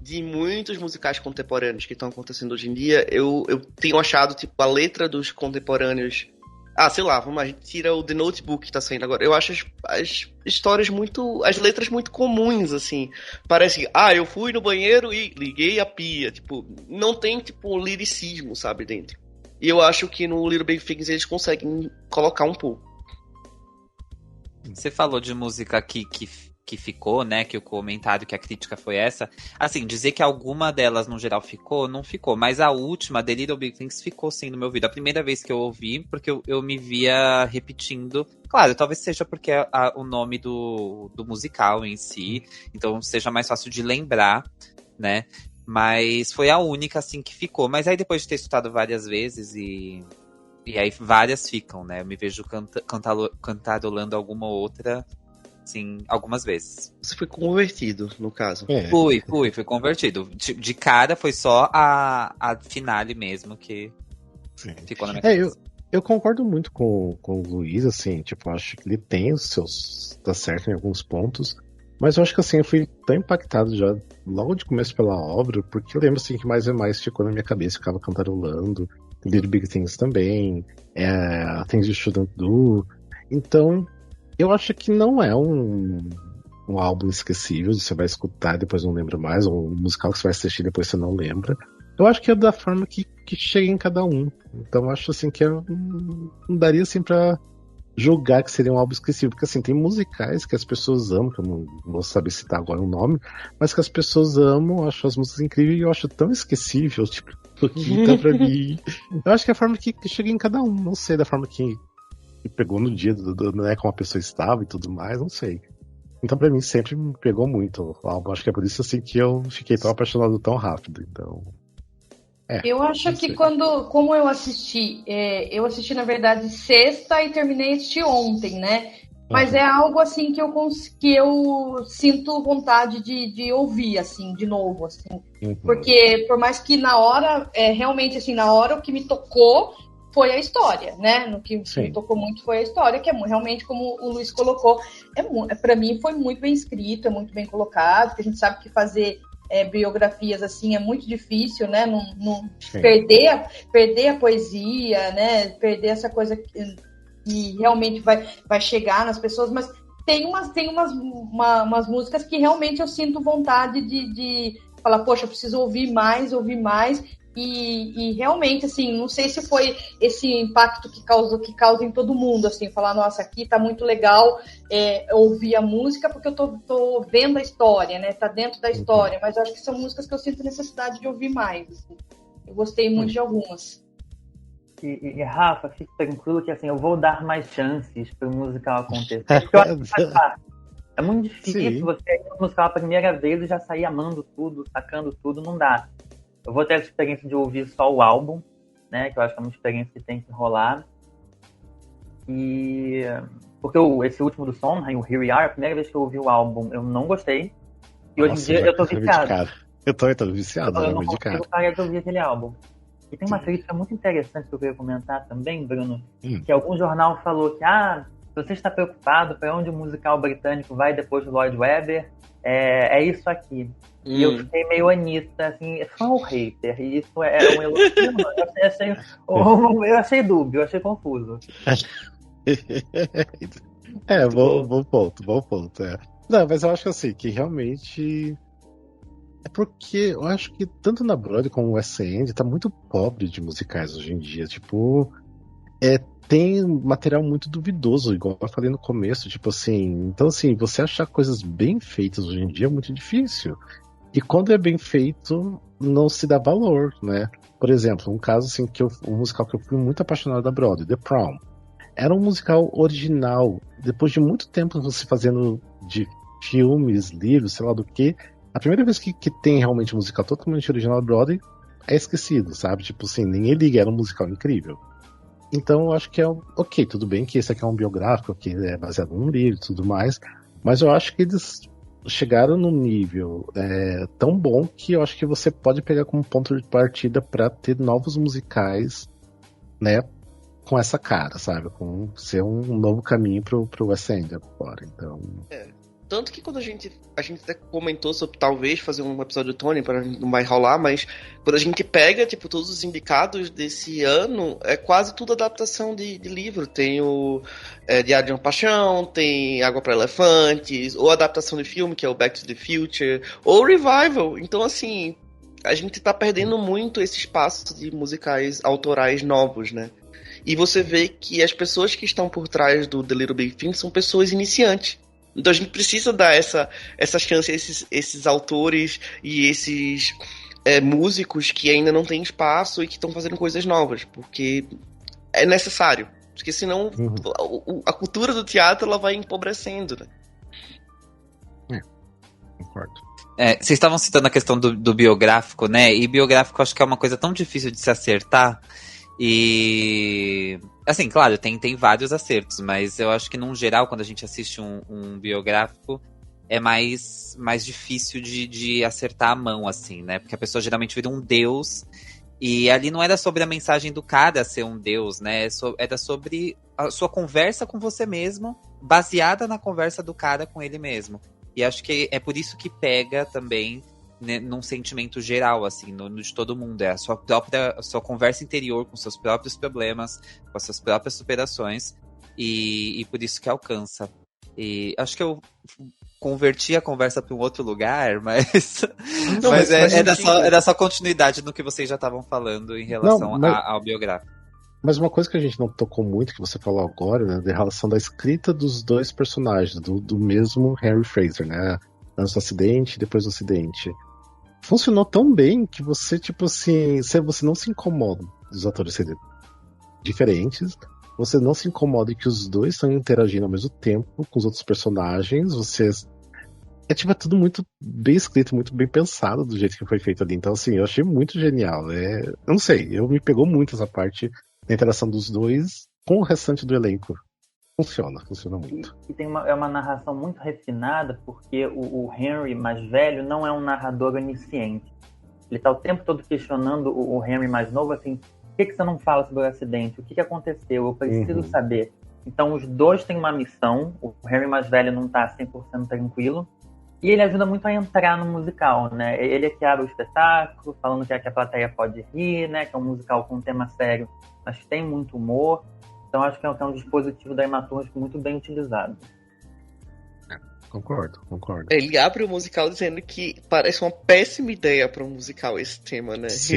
de muitos musicais contemporâneos que estão acontecendo hoje em dia, eu tenho achado, tipo, a letra dos contemporâneos... sei lá, a gente tira o The Notebook que tá saindo agora. Eu acho as histórias muito... As letras muito comuns, assim. Parece que, eu fui no banheiro e liguei a pia. Tipo, não tem, tipo, liricismo, sabe, dentro. E eu acho que no Little Big Things eles conseguem colocar um pouco. Você falou de música que ficou, né? Que o comentário, que a crítica foi essa. Assim, dizer que alguma delas, no geral, ficou, não ficou. Mas a última, The Little Big Things, ficou sim no meu ouvido. A primeira vez que eu ouvi, porque eu me via repetindo. Claro, talvez seja porque é o nome do musical em si. Então seja mais fácil de lembrar, né? Mas foi a única, assim, que ficou. Mas aí depois de ter escutado várias vezes e aí várias ficam, né? Eu me vejo cantarolando alguma outra... Sim, algumas vezes. Você foi convertido, no caso. Fui convertido. De cara foi só a finale mesmo que ficou na minha cabeça. Eu concordo muito com o Luiz, assim, tipo, eu acho que ele tem os seus... tá certo em alguns pontos, mas eu acho que, assim, eu fui tão impactado já logo de começo pela obra, porque eu lembro, assim, que mais e mais ficou na minha cabeça, ficava cantarolando, Little Big Things também, Things You Shouldn't Do, então... Eu acho que não é um álbum esquecível, você vai escutar e depois não lembra mais, ou um musical que você vai assistir e depois você não lembra. Eu acho que é da forma que chega em cada um. Então eu acho assim que não daria assim pra julgar que seria um álbum esquecível, porque assim, tem musicais que as pessoas amam, que eu não vou saber citar agora o nome, mas que as pessoas amam, acham as músicas incríveis e eu acho tão esquecível, tipo, que tá pra mim. Eu acho que é a forma que chega em cada um, não sei, da forma que pegou no dia, né, como a pessoa estava e tudo mais, não sei. Então, pra mim, sempre me pegou muito o álbum. Acho que é por isso assim que eu fiquei tão apaixonado tão rápido. Então. Eu acho que como eu assisti, na verdade sexta e terminei de assistir ontem, né? Mas é algo assim que eu sinto vontade de ouvir, assim, de novo, assim. Porque por mais que na hora, realmente assim, na hora o que me tocou foi a história, né? No que me tocou muito foi a história, que é realmente, como o Luiz colocou, para mim foi muito bem escrito, é muito bem colocado, porque a gente sabe que fazer biografias assim é muito difícil, né? Não perder a poesia, né? Perder essa coisa que realmente vai chegar nas pessoas, mas tem umas músicas que realmente eu sinto vontade de falar, poxa, eu preciso ouvir mais, e realmente, assim, não sei se foi esse impacto que causa em todo mundo, assim, falar, nossa, aqui tá muito legal ouvir a música, porque eu tô vendo a história, né, tá dentro da história, mas eu acho que são músicas que eu sinto necessidade de ouvir mais, assim. Eu gostei muito de algumas. E Rafa, fique tranquilo que, assim, eu vou dar mais chances pro musical acontecer, porque eu acho que faz parte. É muito difícil você ir no musical a primeira vez e já sair amando tudo, sacando tudo, não dá. Eu vou ter a experiência de ouvir só o álbum, né? Que eu acho que é uma experiência que tem que rolar. E... Porque esse último do Sondheim, o Here We Are, a primeira vez que eu ouvi o álbum, eu não gostei. E hoje em dia eu tô viciado. Eu tô viciado, eu não consigo parar de ouvir aquele álbum. E tem uma crítica muito interessante que eu queria comentar também, Bruno, que algum jornal falou que, se você está preocupado para onde o musical britânico vai depois do Lloyd Webber, é isso aqui. E eu fiquei meio Anitta, assim, fã ou hater? E isso é um elogio? Eu achei dúbio, eu achei confuso. Bom ponto. Não, mas eu acho assim, que realmente... É porque eu acho que tanto na Broadway como no West End tá muito pobre de musicais hoje em dia. Tipo, tem material muito duvidoso, igual eu falei no começo, tipo assim. Então, assim, você achar coisas bem feitas hoje em dia é muito difícil. E quando é bem feito, não se dá valor, né? Por exemplo, um caso assim, um musical que eu fui muito apaixonado da Broadway, The Prom. Era um musical original. Depois de muito tempo você fazendo de filmes, livros, sei lá do que, a primeira vez que tem realmente um musical totalmente original da Broadway é esquecido, sabe? Tipo assim, ninguém liga, era um musical incrível. Então eu acho que ok, tudo bem que esse aqui é um biográfico, que é baseado num livro e tudo mais, mas eu acho que eles chegaram num nível tão bom que eu acho que você pode pegar como ponto de partida para ter novos musicais, né, com essa cara, sabe? Com ser um novo caminho pro West End agora, então... Tanto que quando a gente até comentou sobre talvez fazer um episódio do Tony, para não vai rolar, mas quando a gente pega, tipo, todos os indicados desse ano, é quase tudo adaptação de livro. Tem o Diário de uma Paixão, tem Água para Elefantes, ou adaptação de filme, que é o Back to the Future, ou Revival. Então, assim, a gente tá perdendo muito esse espaço de musicais autorais novos, né? E você vê que as pessoas que estão por trás do The Little Big Thing são pessoas iniciantes. Então a gente precisa dar essa chance a esses autores e esses músicos que ainda não têm espaço e que estão fazendo coisas novas, porque é necessário. Porque senão a cultura do teatro ela vai empobrecendo, né? Concordo. Vocês estavam citando a questão do biográfico, né? E biográfico eu acho que é uma coisa tão difícil de se acertar. E... assim, claro, tem vários acertos, mas eu acho que, num geral, quando a gente assiste um biográfico, é mais difícil de acertar a mão, assim, né? Porque a pessoa geralmente vira um deus, e ali não era sobre a mensagem do cara ser um deus, né? Era sobre a sua conversa com você mesmo, baseada na conversa do cara com ele mesmo. E acho que é por isso que pega também, né, num sentimento geral, assim, de todo mundo. É a sua conversa interior com seus próprios problemas, com as suas próprias superações, e por isso que alcança. E acho que eu converti a conversa para um outro lugar, mas era só continuidade no que vocês já estavam falando em relação ao biográfico. Mas uma coisa que a gente não tocou muito, que você falou agora, né, da relação da escrita dos dois personagens, do mesmo Harry Fraser, né? Antes do acidente e depois do acidente. Funcionou tão bem que você, tipo assim, você não se incomoda dos atores serem diferentes, você não se incomoda que os dois estão interagindo ao mesmo tempo com os outros personagens. Vocês. É tipo, é tudo muito bem escrito, muito bem pensado do jeito que foi feito ali. Então, assim, eu achei muito genial. Eu não sei, me pegou muito essa parte da interação dos dois com o restante do elenco. Funciona muito. E tem uma narração muito refinada, porque o Henry mais velho não é um narrador onisciente. Ele tá o tempo todo questionando o Henry mais novo, assim, por que você não fala sobre o acidente? O que aconteceu? Eu preciso saber. Então, os dois têm uma missão. O Henry mais velho não tá 100% tranquilo. E ele ajuda muito a entrar no musical, né? Ele é que abre o espetáculo, falando que a plateia pode rir, né? Que é um musical com um tema sério, mas tem muito humor. Então, acho que é um dispositivo da Imaturgia muito bem utilizado. Concordo. Ele abre o musical dizendo que parece uma péssima ideia para um musical esse tema, né? Sim.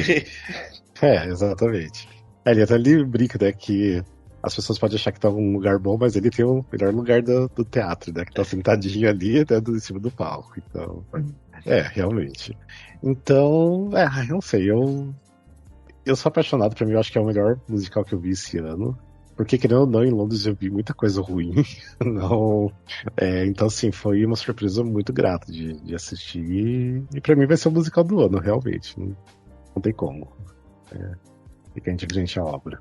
Exatamente. Ele até brinca, né, que as pessoas podem achar que tá num lugar bom, mas ele tem o melhor lugar do teatro, né? Que tá sentadinho ali, né, em cima do palco. Então, realmente. Então, eu não sei, eu sou apaixonado, pra mim, eu acho que é o melhor musical que eu vi esse ano. Porque, querendo ou não, em Londres eu vi muita coisa ruim. Não, então, assim, foi uma surpresa muito grata de assistir. E pra mim vai ser o musical do ano, realmente. Não tem como. Fica indiferente à obra.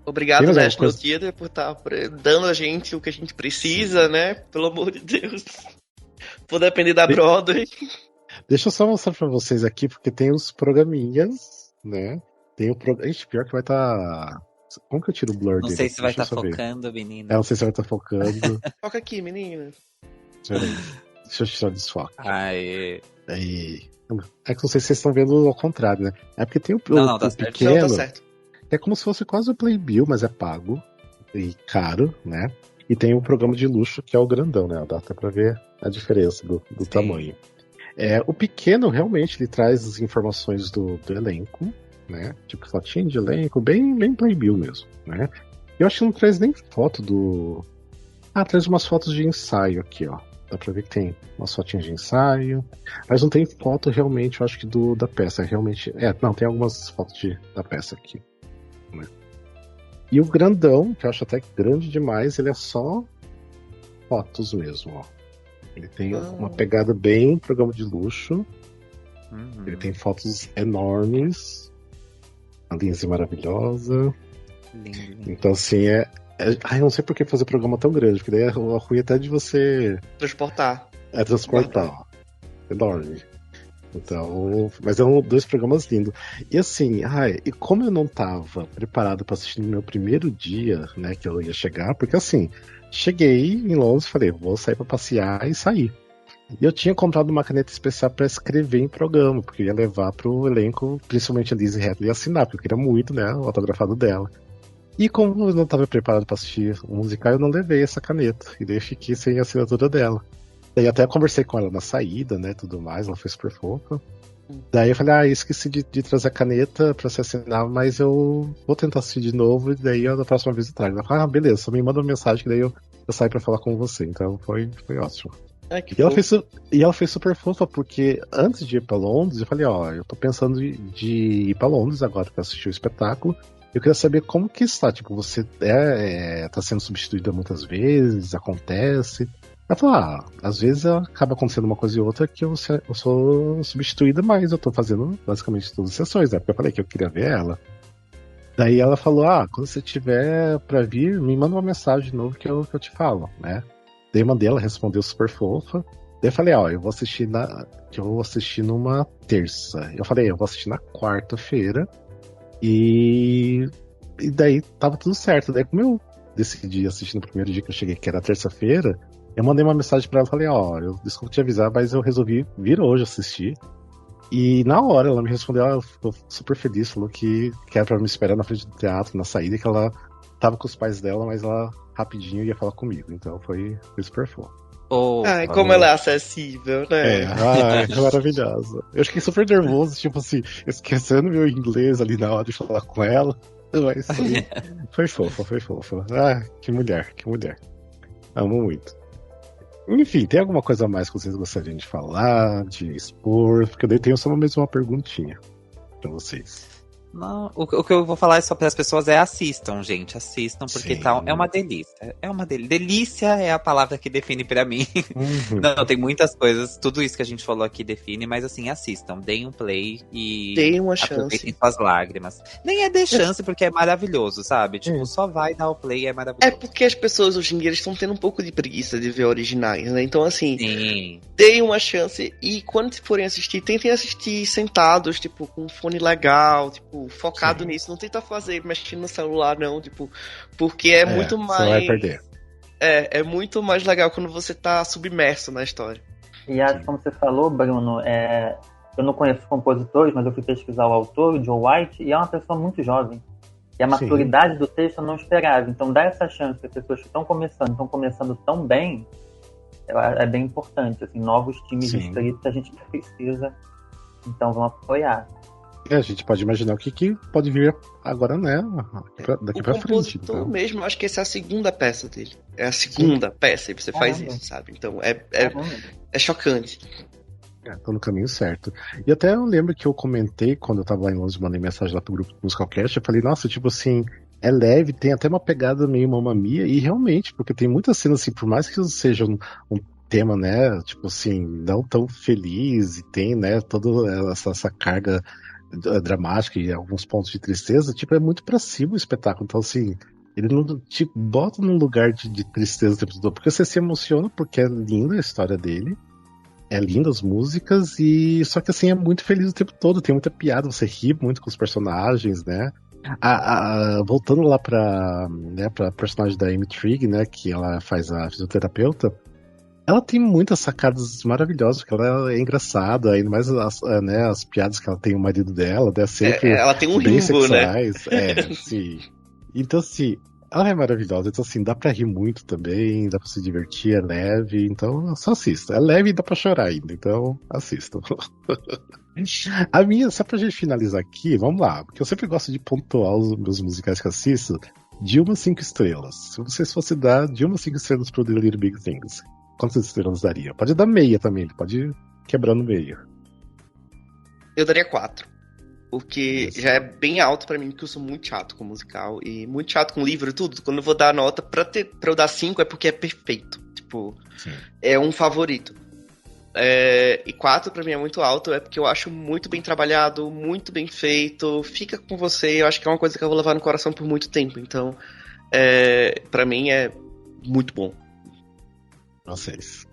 Obrigado, National Theatre, por estar dando a gente o que a gente precisa, né? Pelo amor de Deus. Vou depender da Broadway. Deixa eu só mostrar pra vocês aqui, porque tem os programinhas, né? Tem o programa. Pior que vai estar. Como que eu tiro o blur dele? Não sei se vai estar focando, menina. Não sei se vai estar focando. Foca aqui, menina. Deixa eu tirar o desfoque. Aí. É que não sei se vocês estão vendo ao contrário, né? É porque tem o tá pequeno. Não, tá certo. É como se fosse quase o Playbill, mas é pago. E caro, né? E tem o programa de luxo, que é o grandão, né? Dá até pra ver a diferença do tamanho. O pequeno, realmente, ele traz as informações do elenco, né? Tipo, fotinha de elenco, bem Playbill mesmo, né? Eu acho que não traz nem foto do... traz umas fotos de ensaio aqui, ó. Dá pra ver que tem umas fotinhas de ensaio. Mas não tem foto realmente, eu acho que da peça. Realmente. Não, tem algumas fotos da peça aqui. Né? E o grandão, que eu acho até grande demais, ele é só fotos mesmo, ó. Ele tem uma pegada bem programa de luxo. Ele tem fotos enormes. A Lindsay maravilhosa. Lindo. Então, assim, eu não sei por que fazer programa tão grande, porque daí é ruim até de você... Transportar. Transportar. Enorme. Então, mas é dois programas lindos. E assim, e como eu não tava preparado para assistir no meu primeiro dia, né, que eu ia chegar, porque assim, cheguei em Londres e falei, vou sair para passear e sair. E eu tinha comprado uma caneta especial para escrever em programa, porque eu ia levar pro elenco, principalmente a Lizzie Hadley, assinar, porque eu queria muito, né, o autografado dela. E como eu não estava preparado para assistir o musical, eu não levei essa caneta. E daí eu fiquei sem a assinatura dela. Daí até conversei com ela na saída, né, tudo mais, ela foi super fofa. Daí eu falei, esqueci de trazer a caneta pra você assinar, mas eu vou tentar assistir de novo, e daí da próxima vez eu trago. Ela falou, beleza, só me manda uma mensagem que daí eu saio pra falar com você. Então foi ótimo. E ela fez super fofa, porque antes de ir pra Londres, eu falei, eu tô pensando de ir pra Londres agora pra assistir o espetáculo. Eu queria saber como que está, tipo, você tá sendo substituída muitas vezes, acontece. Ela falou, às vezes acaba acontecendo uma coisa e outra que eu sou substituída, mas eu tô fazendo basicamente todas as sessões, né? Porque eu falei que eu queria ver ela. Daí ela falou, quando você tiver pra vir, me manda uma mensagem de novo que eu te falo, né? Daí eu mandei, ela respondeu super fofa. Daí eu falei, eu vou assistir numa terça. Eu falei, eu vou assistir na quarta-feira. E daí tava tudo certo. Daí como eu decidi assistir no primeiro dia que eu cheguei, que era terça-feira, eu mandei uma mensagem pra ela e falei, eu desculpa te avisar, mas eu resolvi vir hoje assistir. E na hora ela me respondeu, ela ficou super feliz, falou que era pra me esperar na frente do teatro, na saída, que ela tava com os pais dela, mas ela rapidinho ia falar comigo. Então foi super fofo. Como ela é acessível, né? É maravilhosa. Eu fiquei super nervoso, tipo assim, esquecendo meu inglês ali na hora de falar com ela. Mas foi fofa. Que mulher. Amo muito. Enfim, tem alguma coisa a mais que vocês gostariam de falar, de expor? Porque daí tenho só mesmo uma perguntinha pra vocês. Não, o que eu vou falar só para as pessoas é assistam, gente. Assistam, porque Sim. é uma delícia. É uma delícia. Delícia é a palavra que define para mim. Uhum. Não, tem muitas coisas. Tudo isso que a gente falou aqui define, mas assim, assistam. Deem um play e Deem uma aproveitem chance. suas lágrimas. Nem é de chance, porque é maravilhoso, sabe? Tipo, só vai dar o play e é É maravilhoso. porque as pessoas hoje em dia estão tendo um pouco de preguiça de ver originais, né? Então, assim, Sim. deem uma chance e quando forem assistir, tentem assistir sentados, tipo, com um fone legal, tipo, focado Sim. nisso. Não tenta fazer mexendo no celular, não, tipo, porque é muito Você vai mais. perder. É muito mais legal quando você tá submerso na história. E acho, como você falou, Bruno, eu não conheço os compositores, mas eu fui pesquisar o autor, o Joe White, e é uma pessoa muito jovem. E a maturidade do texto eu não esperava. Então, dar essa chance para pessoas que estão começando tão bem, é bem importante. Assim, novos times de escrita a gente precisa. Então, vamos apoiar. A gente pode imaginar o que pode vir agora, né? Daqui pra frente. O compositor Então. mesmo, acho que essa é a segunda peça dele. É a segunda peça e você faz isso, sabe? Então, é chocante. Tô no caminho certo. E até eu lembro que eu comentei quando eu tava lá em Londres, mandei mensagem lá pro grupo do Musicalcast, eu falei, nossa, tipo assim, é leve, tem até uma pegada meio Mamma Mia, e realmente, porque tem muitas cenas assim, por mais que seja um tema, né, tipo assim, não tão feliz, e tem, né, toda essa carga dramática e alguns pontos de tristeza, tipo, é muito pra cima o espetáculo, então assim, ele não te bota num lugar de tristeza o tempo todo, porque você se emociona, porque é linda a história dele, é linda as músicas, e só que assim, é muito feliz o tempo todo, tem muita piada, você ri muito com os personagens, né? Voltando lá pra personagem da Amy Trigg, né, que ela faz a fisioterapeuta, ela tem muitas sacadas maravilhosas, porque ela é engraçada, ainda mais as piadas que ela tem o marido dela, né, sempre ela tem um bem rimbo, sexuais, sim. Então assim, ela é maravilhosa, então assim, dá pra rir muito também, dá pra se divertir, é leve, então só assista. É leve e dá pra chorar ainda, então assistam. A minha, só pra gente finalizar aqui, vamos lá, porque eu sempre gosto de pontuar os meus musicais que eu assisto de 1 a 5 estrelas. Se vocês fossem dar de 1 a 5 estrelas pro The Little Big Things, quantas estrelas daria? Pode dar meia também, pode ir quebrando meia. Eu daria 4. Porque já é bem alto pra mim, porque eu sou muito chato com musical e muito chato com livro e tudo. Quando eu vou dar nota, pra eu dar 5 é porque é perfeito. Tipo, é um favorito. E 4 pra mim é muito alto, é porque eu acho muito bem trabalhado, muito bem feito, fica com você. Eu acho que é uma coisa que eu vou levar no coração por muito tempo. Então, pra mim é muito bom. Vocês.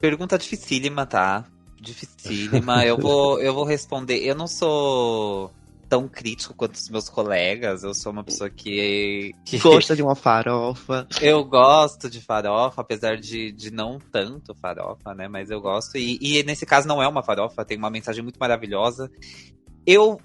Pergunta dificílima, tá? Dificílima. Eu vou responder. Eu não sou tão crítico quanto os meus colegas. Eu sou uma pessoa que gosta de uma farofa. Eu gosto de farofa, apesar de não tanto farofa, né? Mas eu gosto. E nesse caso não é uma farofa, tem uma mensagem muito maravilhosa. Eu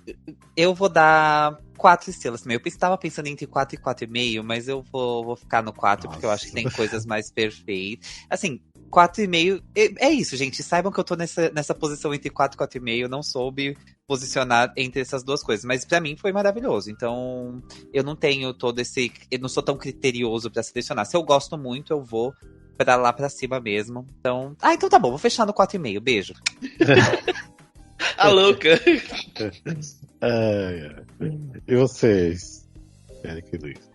vou dar 4 estrelas também. Eu estava pensando entre 4 e 4,5, mas eu vou ficar no 4, porque eu acho que tem coisas mais perfeitas. Assim, 4,5. É isso, gente. Saibam que eu tô nessa posição entre 4 e 4,5. Eu não soube posicionar entre essas duas coisas. Mas pra mim foi maravilhoso. Então, eu não tenho todo esse. Eu não sou tão criterioso pra selecionar. Se eu gosto muito, eu vou pra lá pra cima mesmo. Então. Então tá bom, vou fechar no 4,5. Beijo. A louca. E vocês? Eric e Luiz.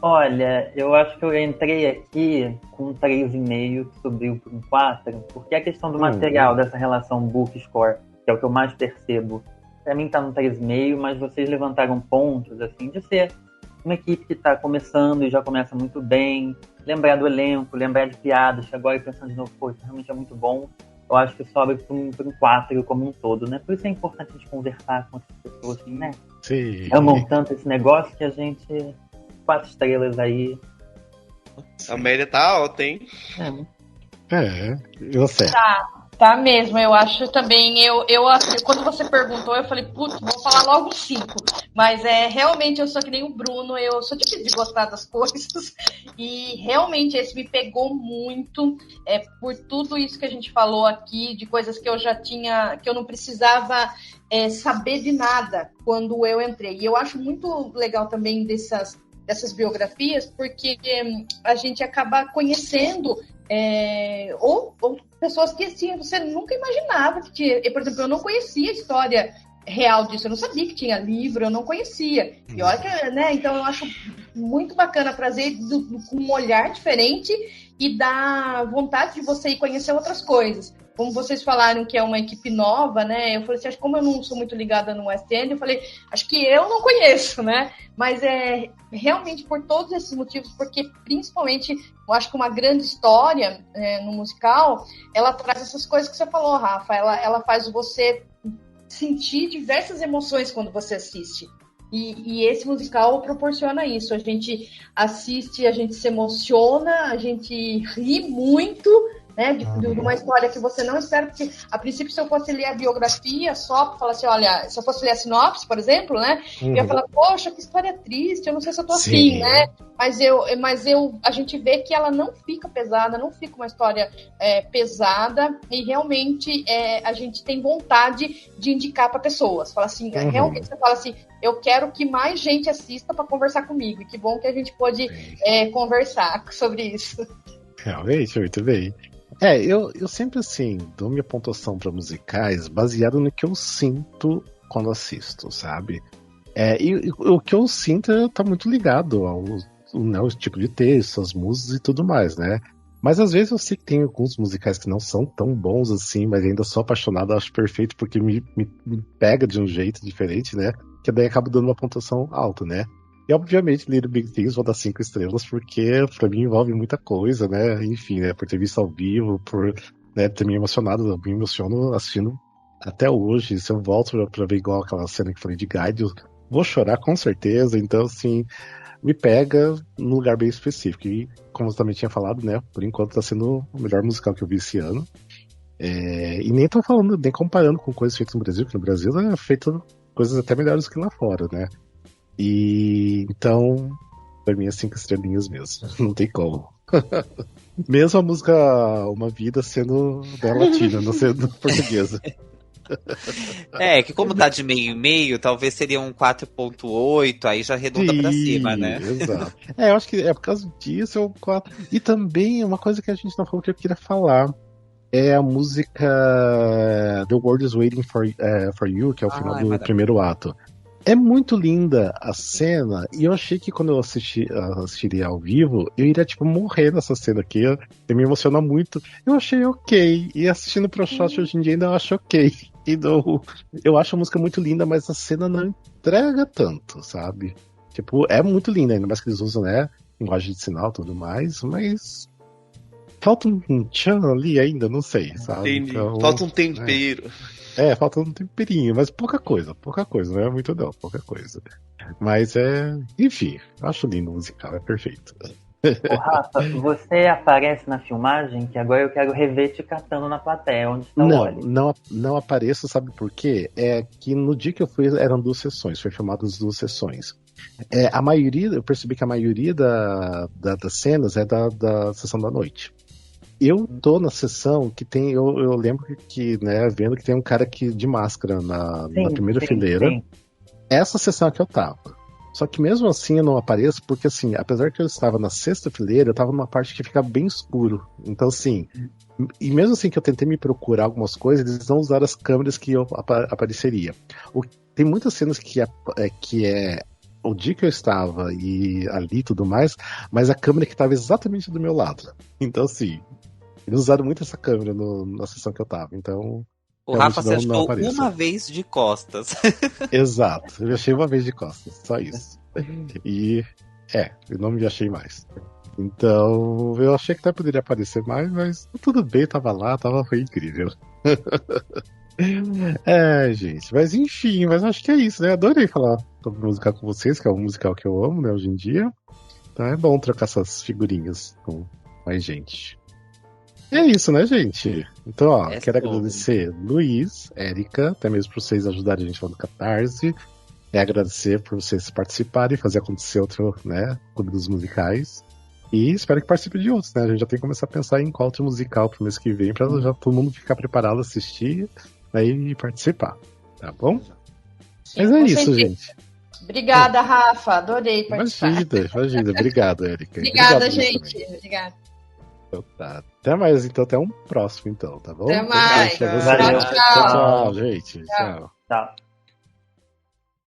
Olha, eu acho que eu entrei aqui com um 3,5, que subiu para um 4, porque a questão do material, dessa relação book-score, que é o que eu mais percebo, pra mim tá no 3,5, mas vocês levantaram pontos, assim, de ser uma equipe que tá começando e já começa muito bem, lembrar do elenco, lembrar de piadas, que agora pensando de novo, pô, isso realmente é muito bom. Eu acho que sobe para um 4 como um todo, né? Por isso é importante a gente conversar com essas pessoas, assim, né? Sim. Amam tanto esse negócio que a gente... 4 estrelas aí. A média tá alta, hein? E você? Tá mesmo, eu acho também. Quando você perguntou, eu falei, putz, vou falar logo 5. Mas realmente eu sou que nem o Bruno, eu sou difícil de gostar das coisas. E realmente esse me pegou muito por tudo isso que a gente falou aqui, de coisas que eu já tinha, que eu não precisava saber de nada quando eu entrei. E eu acho muito legal também dessas biografias, porque a gente acaba conhecendo ou pessoas que assim, você nunca imaginava que tinha. Por exemplo, eu não conhecia a história real disso, eu não sabia que tinha livro, eu não conhecia. E olha que, né, então eu acho muito bacana trazer com um olhar diferente e dar vontade de você ir conhecer outras coisas. Como vocês falaram que é uma equipe nova, né? Eu falei assim, acho que como eu não sou muito ligada no West End, eu falei, acho que eu não conheço, né? Mas é realmente por todos esses motivos, porque principalmente eu acho que uma grande história no musical, ela traz essas coisas que você falou, Rafa, ela faz você sentir diversas emoções quando você assiste. E esse musical proporciona isso. A gente assiste, a gente se emociona, a gente ri muito, né, de uma história que você não espera, porque a princípio, se eu fosse ler a biografia só para falar assim, olha, se eu fosse ler a sinopse, por exemplo, né, eu ia falar, poxa, que história triste, eu não sei se eu tô afim, né, mas a gente vê que ela não fica pesada, não fica uma história pesada, e realmente a gente tem vontade de indicar para pessoas, fala assim, realmente você fala assim, eu quero que mais gente assista para conversar comigo, e que bom que a gente pôde conversar sobre isso. Realmente, muito bem. Eu sempre, assim, dou minha pontuação para musicais baseado no que eu sinto quando assisto, sabe? E o que eu sinto tá muito ligado ao tipo de texto, as músicas e tudo mais, né? Mas às vezes eu sei que tem alguns musicais que não são tão bons assim, mas ainda sou apaixonado, acho perfeito, porque me pega de um jeito diferente, né? Que daí acaba dando uma pontuação alta, né? E obviamente Little Big Things vou dar 5 estrelas, porque pra mim envolve muita coisa, né? Enfim, né? Por ter visto ao vivo, por ter me emocionado, eu me emociono assistindo até hoje. Se eu volto pra ver igual aquela cena que falei de Guide, eu vou chorar com certeza. Então, assim, me pega num lugar bem específico. E como eu também tinha falado, né? Por enquanto tá sendo o melhor musical que eu vi esse ano. E nem tô falando, nem comparando com coisas feitas no Brasil, porque no Brasil é feito coisas até melhores que lá fora, né? E então, pra mim é 5 estrelinhas mesmo. Não tem como. Mesmo a música Uma Vida sendo da latina, não sendo portuguesa. Que como tá de meio e meio, talvez seria um 4.8, aí já arredonda pra cima, né? Exato. Eu acho que por causa disso é o 4. E também uma coisa que a gente não falou que eu queria falar é a música The World is Waiting for You, que é o final do primeiro ato. É muito linda a cena, e eu achei que quando eu assistiria ao vivo, eu iria, morrer nessa cena aqui, me emociona muito. Eu achei ok, e assistindo pro shot hoje em dia ainda eu acho ok. Então, eu acho a música muito linda, mas a cena não entrega tanto, sabe? É muito linda, ainda mais que eles usam, né, linguagem de sinal e tudo mais, mas falta um tchan ali ainda, não sei, sabe? Então, falta um tempero. Falta um temperinho, mas pouca coisa, não é muito não, pouca coisa. Mas enfim, acho lindo o musical, é perfeito. Ô, Rafa, você aparece na filmagem, que agora eu quero rever te catando na plateia, onde está o Oli. Não apareço, sabe por quê? É que no dia que eu fui eram 2 sessões, foi filmado as 2 sessões. Eu percebi que a maioria das cenas é da sessão da noite. Eu tô na sessão que tem, eu lembro que, né, vendo que tem um cara de máscara na primeira fileira. Sim. Essa sessão é que eu tava. Só que mesmo assim eu não apareço, porque assim, apesar que eu estava na 6ª fileira, eu tava numa parte que fica bem escuro. Então assim, e mesmo assim que eu tentei me procurar algumas coisas, eles não usaram as câmeras que eu apareceria. Tem muitas cenas que é o dia que eu estava e ali e tudo mais, mas a câmera que estava exatamente do meu lado. Então assim, eles usaram muito essa câmera na sessão que eu tava, então... O Rafa se achou uma vez de costas. Exato, eu achei uma vez de costas, só isso. E, eu não me achei mais. Então, eu achei que até poderia aparecer mais, mas tudo bem, tava lá, foi incrível. Gente, mas enfim, mas acho que é isso, né? Adorei falar sobre musical com vocês, que é um musical que eu amo, né, hoje em dia. Então é bom trocar essas figurinhas com mais gente. E é isso, né, gente? Então, quero agradecer Luiz, Érica, até mesmo por vocês ajudarem a gente lá no Catarse. Agradecer por vocês participarem e fazer acontecer outro, né, Clube dos Musicais. E espero que participe de outros, né? A gente já tem que começar a pensar em qual outro musical pro mês que vem, pra já todo mundo ficar preparado a assistir, né, e participar. Tá bom? Sim, mas é isso, gente. Obrigada, Rafa. Adorei participar. Imagina. Obrigado, Érica. Obrigada, gente. Obrigada. Então tá. Até mais, então. Até um próximo, então, tá bom? Até mais. Tchau, Valeu. Tchau. tchau, gente. Tchau. Tchau.